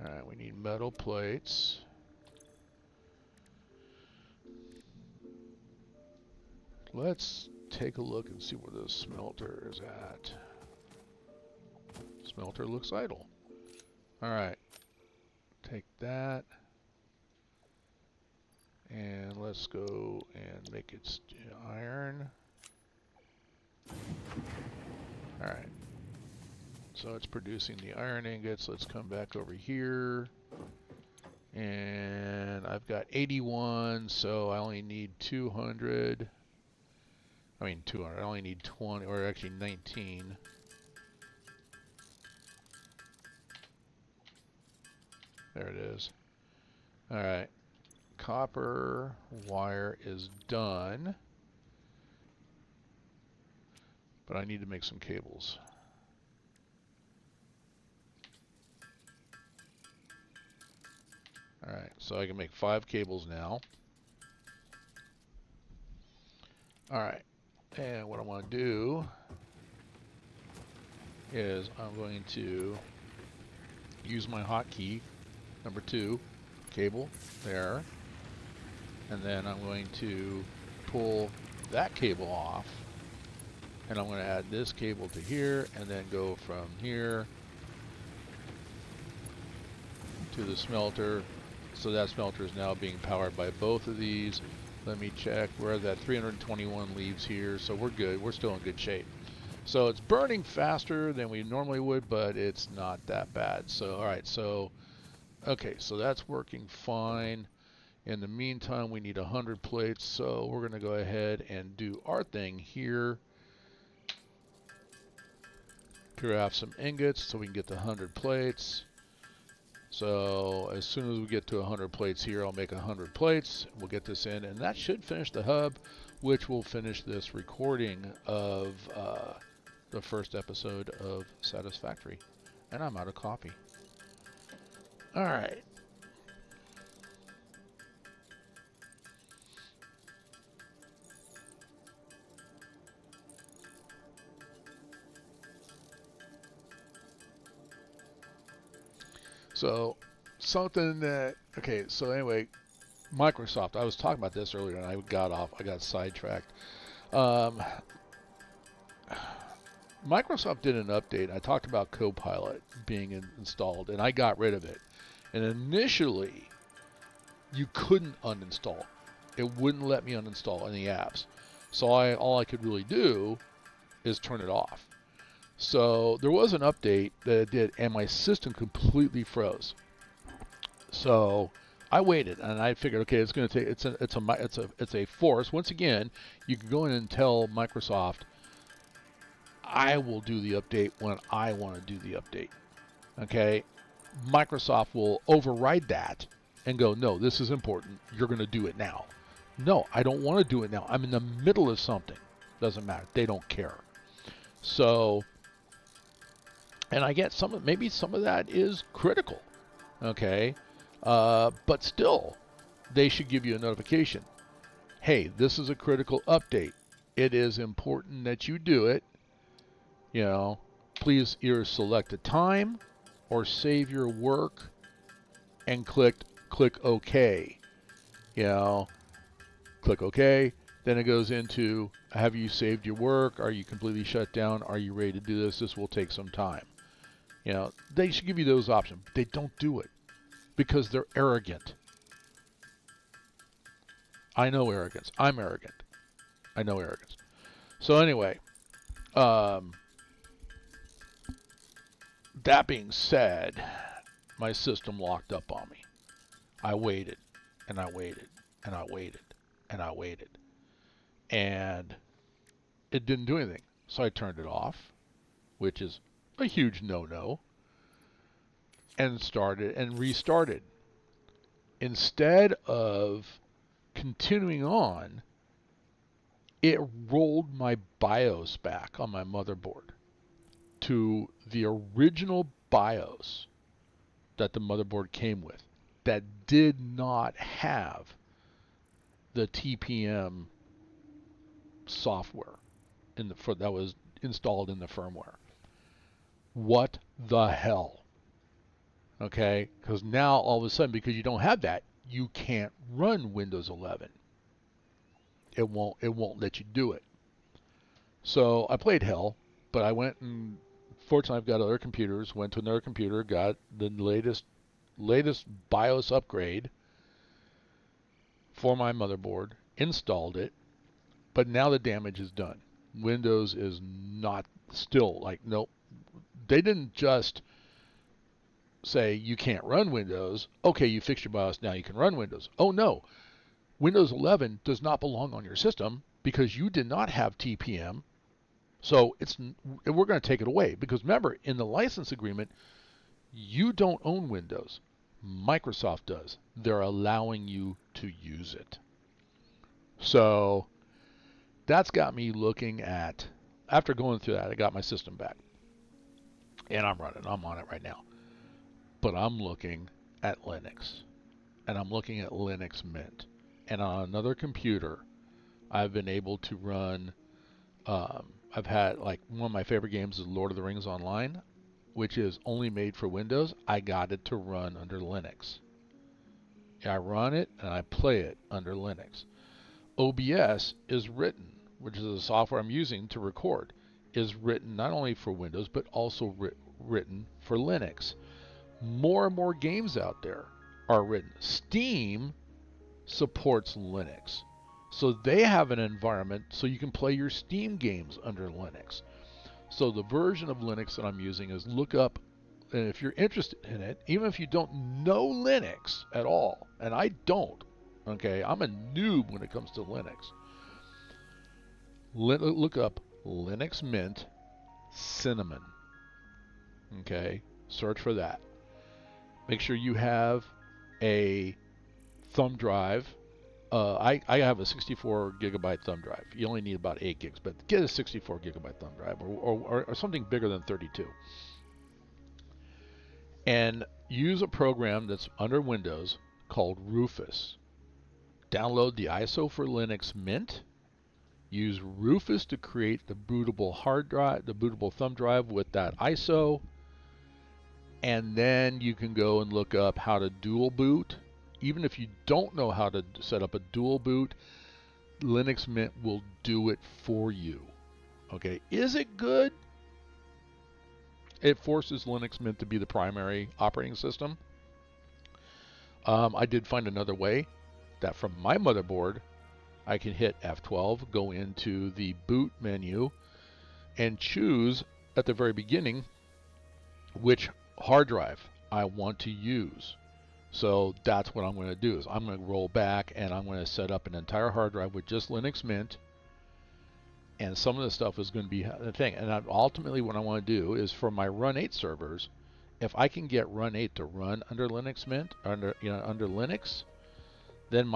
Alright, we need metal plates. Let's take a look and see where the smelter is at. Smelter looks idle. Alright, take that. And let's go and make it iron. Alright. So it's producing the iron ingots. Let's come back over here. And I've got 81, so I only need 200. I mean 200. I only need 20, or actually 19. There it is. Alright. Copper wire is done. But I need to make some cables. Alright, so I can make 5 cables now. Alright, and what I want to do is I'm going to use my hotkey, number 2, cable, there. And then I'm going to pull that cable off. And I'm going to add this cable to here, and then go from here to the smelter. So that smelter is now being powered by both of these. Let me check. We're at that 321 leaves here, so we're good. We're still in good shape. So it's burning faster than we normally would, but it's not that bad. So, all right. So, okay. So that's working fine. In the meantime, we need 100 plates. So we're going to go ahead and do our thing here. Craft some ingots so we can get to 100 plates. So as soon as we get to 100 plates here, I'll make 100 plates. We'll get this in, and that should finish the hub, which will finish this recording of the first episode of Satisfactory. And I'm out of coffee. All right. So something that, okay, so anyway, Microsoft, I was talking about this earlier and I got sidetracked. Microsoft did an update. I talked about Copilot being installed and I got rid of it. And initially, you couldn't uninstall. It wouldn't let me uninstall any apps. So all I could really do is turn it off. So there was an update that it did, and my system completely froze. So I waited, and I figured, okay, it's going to take it's a force. Once again, you can go in and tell Microsoft, I will do the update when I want to do the update. Okay, Microsoft will override that and go, no, this is important. You're going to do it now. No, I don't want to do it now. I'm in the middle of something. Doesn't matter. They don't care. So. And I get maybe some of that is critical, okay? But still, they should give you a notification. Hey, this is a critical update. It is important that you do it. You know, please either select a time or save your work and click OK. You know, Click OK. Then it goes into, have you saved your work? Are you completely shut down? Are you ready to do this? This will take some time. You know, they should give you those options. They don't do it because they're arrogant. I know arrogance. I'm arrogant. I know arrogance. So anyway, that being said, my system locked up on me. I waited, and I waited, and I waited, and I waited. And it didn't do anything. So I turned it off, which is a huge no-no, and started and restarted. Instead of continuing on, it rolled my BIOS back on my motherboard to the original BIOS that the motherboard came with that did not have the TPM software that was installed in the firmware. What the hell? Okay, because now all of a sudden, because you don't have that, you can't run Windows 11. It won't let you do it. So I played hell, but I went and fortunately I've got other computers. Went to another computer, got the latest BIOS upgrade for my motherboard, installed it, but now the damage is done. Windows is not still like, nope. They didn't just say you can't run Windows. Okay, you fixed your BIOS, now you can run Windows. Oh no, Windows 11 does not belong on your system because you did not have TPM. So we're going to take it away because remember, in the license agreement, you don't own Windows. Microsoft does. They're allowing you to use it. So that's got me looking at, after going through that, I got my system back. And I'm running. I'm on it right now. But I'm looking at Linux. And I'm looking at Linux Mint. And on another computer, I've been able to run, I've had, like, one of my favorite games is Lord of the Rings Online, which is only made for Windows. I got it to run under Linux. I run it and I play it under Linux. OBS is written, which is the software I'm using to record, is written not only for Windows, but also written for Linux. More and more games out there are written. Steam supports Linux. So they have an environment so you can play your Steam games under Linux. So the version of Linux that I'm using is look up, and if you're interested in it, even if you don't know Linux at all, and I don't, okay, I'm a noob when it comes to Linux. Look up Linux Mint Cinnamon. Okay, search for that. Make sure you have a thumb drive. I have a 64 gigabyte thumb drive. You only need about 8 gigs, but get a 64 gigabyte thumb drive or something bigger than 32. And use a program that's under Windows called Rufus. Download the ISO for Linux Mint. Use Rufus to create the bootable hard drive, the bootable thumb drive with that ISO. And then you can go and look up how to dual boot. Even if you don't know how to set up a dual boot, Linux Mint will do it for you. Okay, is it good? It forces Linux Mint to be the primary operating system. I did find another way that from my motherboard, I can hit F12, go into the boot menu, and choose at the very beginning which hard drive I want to use. So that's what I'm going to do is I'm going to roll back and I'm going to set up an entire hard drive with just Linux Mint, and some of the stuff is going to be the thing. And ultimately what I want to do is for my Run 8 servers, if I can get Run 8 to run under Linux Mint, under Linux, then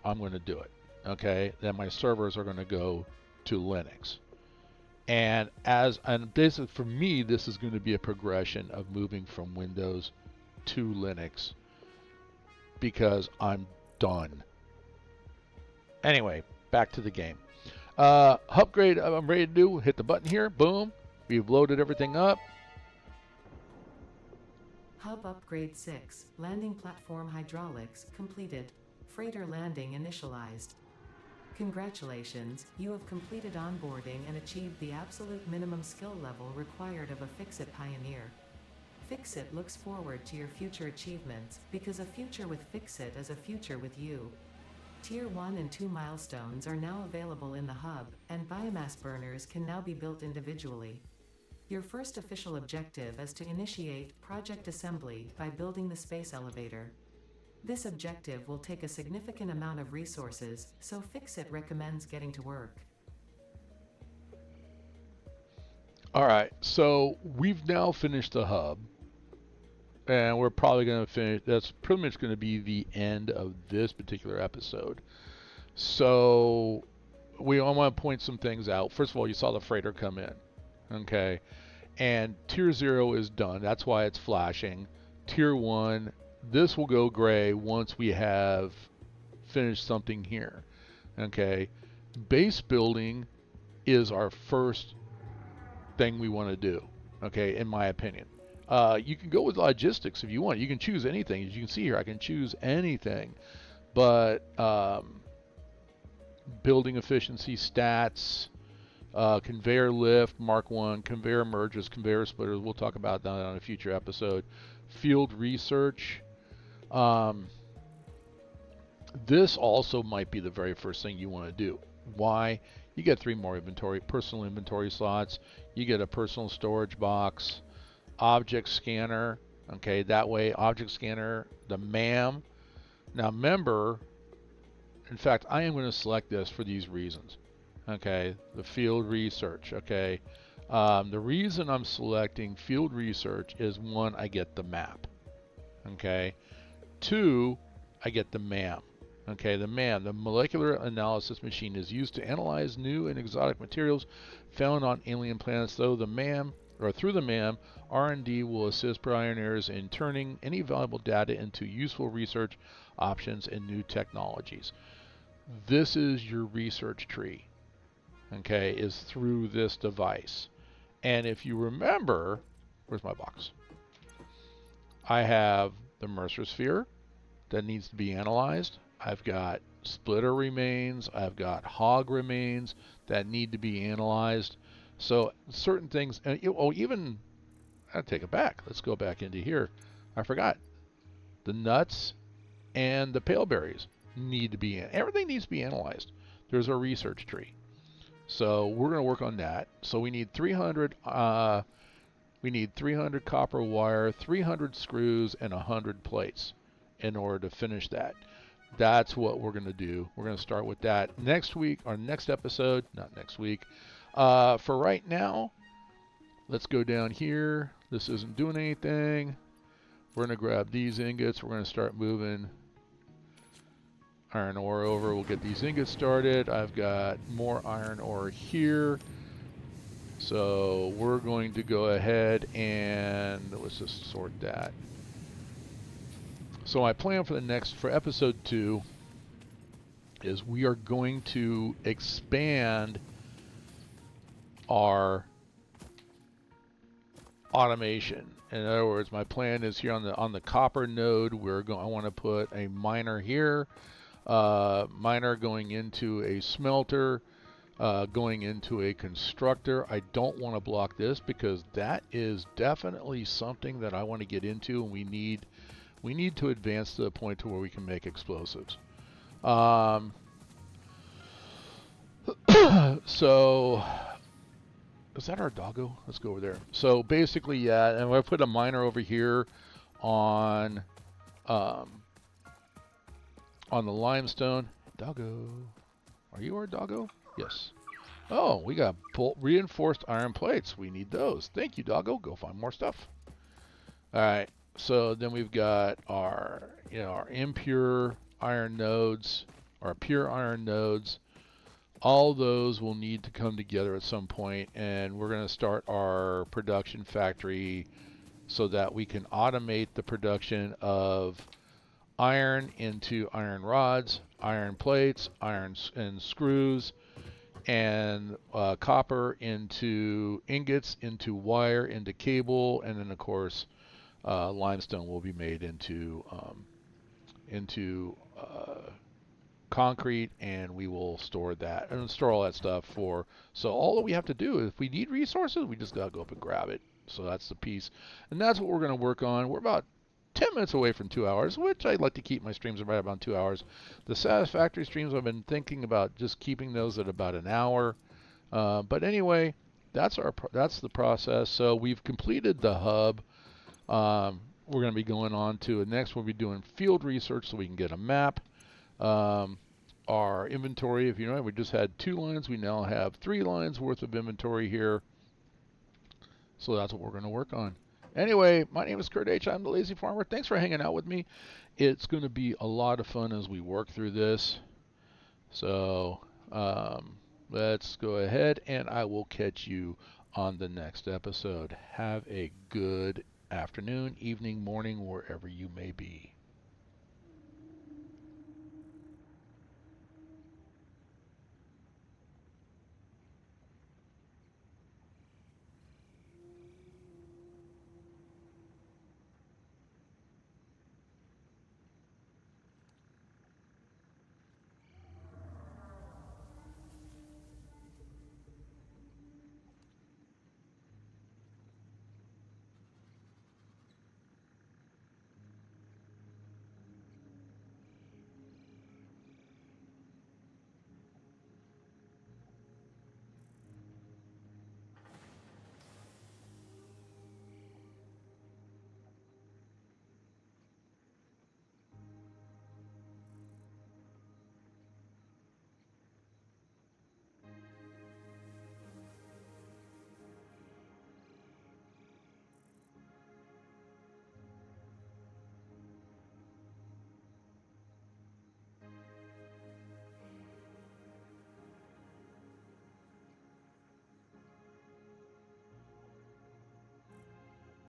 I'm going to do it. Okay, then my servers are going to go to Linux. And basically for me, this is going to be a progression of moving from Windows to Linux because I'm done. Anyway, back to the game. Upgrade I'm ready to do. Hit the button here. Boom. We've loaded everything up. Hub Upgrade 6, Landing Platform Hydraulics, completed. Freighter landing initialized. Congratulations, you have completed onboarding and achieved the absolute minimum skill level required of a FICSIT pioneer. FICSIT looks forward to your future achievements, because a future with FICSIT is a future with you. Tier 1 and 2 milestones are now available in the hub, and biomass burners can now be built individually. Your first official objective is to initiate project assembly by building the space elevator. This objective will take a significant amount of resources, so FICSIT recommends getting to work. Alright, so we've now finished the hub. And we're probably going to finish, that's pretty much going to be the end of this particular episode. So, I want to point some things out. First of all, you saw the freighter come in. Okay. And Tier 0 is done. That's why it's flashing. Tier 1, this will go gray once we have finished something here. Okay. Base building is our first thing we want to do. Okay, in my opinion. You can go with logistics if you want. You can choose anything. As you can see here, I can choose anything. But building efficiency, stats, conveyor lift, Mark 1, conveyor merges, conveyor splitters. We'll talk about that on a future episode. Field research. This also might be the very first thing you want to do. Why? You get 3 more personal inventory slots. You get a personal storage box. Object scanner, okay, that way object scanner, the MAM. Now remember, in fact, I am going to select this for these reasons. Okay, the field research. Okay, the reason I'm selecting field research is 1, I get the map. Okay, 2, I get the MAM. Okay, the MAM, the molecular analysis machine, is used to analyze new and exotic materials found on alien planets. Through the MAM, R&D will assist pioneers in turning any valuable data into useful research options and new technologies. This is your research tree, okay, is through this device. And if you remember, where's my box? I have the Mercer sphere that needs to be analyzed. I've got splitter remains. I've got hog remains that need to be analyzed. So certain things, even, I'll take it back. Let's go back into here. I forgot. The nuts and the pale berries need to be, everything needs to be analyzed. There's a research tree. So we're going to work on that. So we need 300 copper wire, 300 screws, and 100 plates in order to finish that. That's what we're going to do. We're going to start with that next week, our next episode, not next week. For right now, let's go down here. This isn't doing anything. We're going to grab these ingots. We're going to start moving iron ore over. We'll get these ingots started. I've got more iron ore here. So we're going to go ahead and let's just sort that. So my plan for episode 2 is we are going to expand our automation. In other words, my plan is here on the copper node. I want to put a miner here, miner going into a smelter, going into a constructor. I don't want to block this because that is definitely something that I want to get into, and we need to advance to the point to where we can make explosives. So is that our doggo? Let's go over there. So basically, yeah, and I'm going to put a miner over here on the limestone. Doggo, are you our doggo? Yes. Oh, we got reinforced iron plates. We need those. Thank you, doggo. Go find more stuff. All right. So then we've got our impure iron nodes, our pure iron nodes. All those will need to come together at some point, and we're going to start our production factory so that we can automate the production of iron into iron rods, iron plates, iron and screws, and copper into ingots, into wire, into cable, and then of course limestone will be made into concrete, and we will store that and store all that stuff for. So all that we have to do, if we need resources, we just gotta go up and grab it. So that's the piece, and that's what we're gonna work on. We're about 10 minutes away from 2 hours, which I'd like to keep my streams right about 2 hours. The Satisfactory streams, I've been thinking about just keeping those at about an hour. But anyway, that's the process. So we've completed the hub. We're going to be going on to next. We'll be doing field research so we can get a map. Our inventory, if you know, we just had 2 lines. We now have 3 lines worth of inventory here. So that's what we're going to work on. Anyway, my name is Kurt H. I'm the Lazy Farmer. Thanks for hanging out with me. It's going to be a lot of fun as we work through this. So let's go ahead, and I will catch you on the next episode. Have a good afternoon, evening, morning, wherever you may be.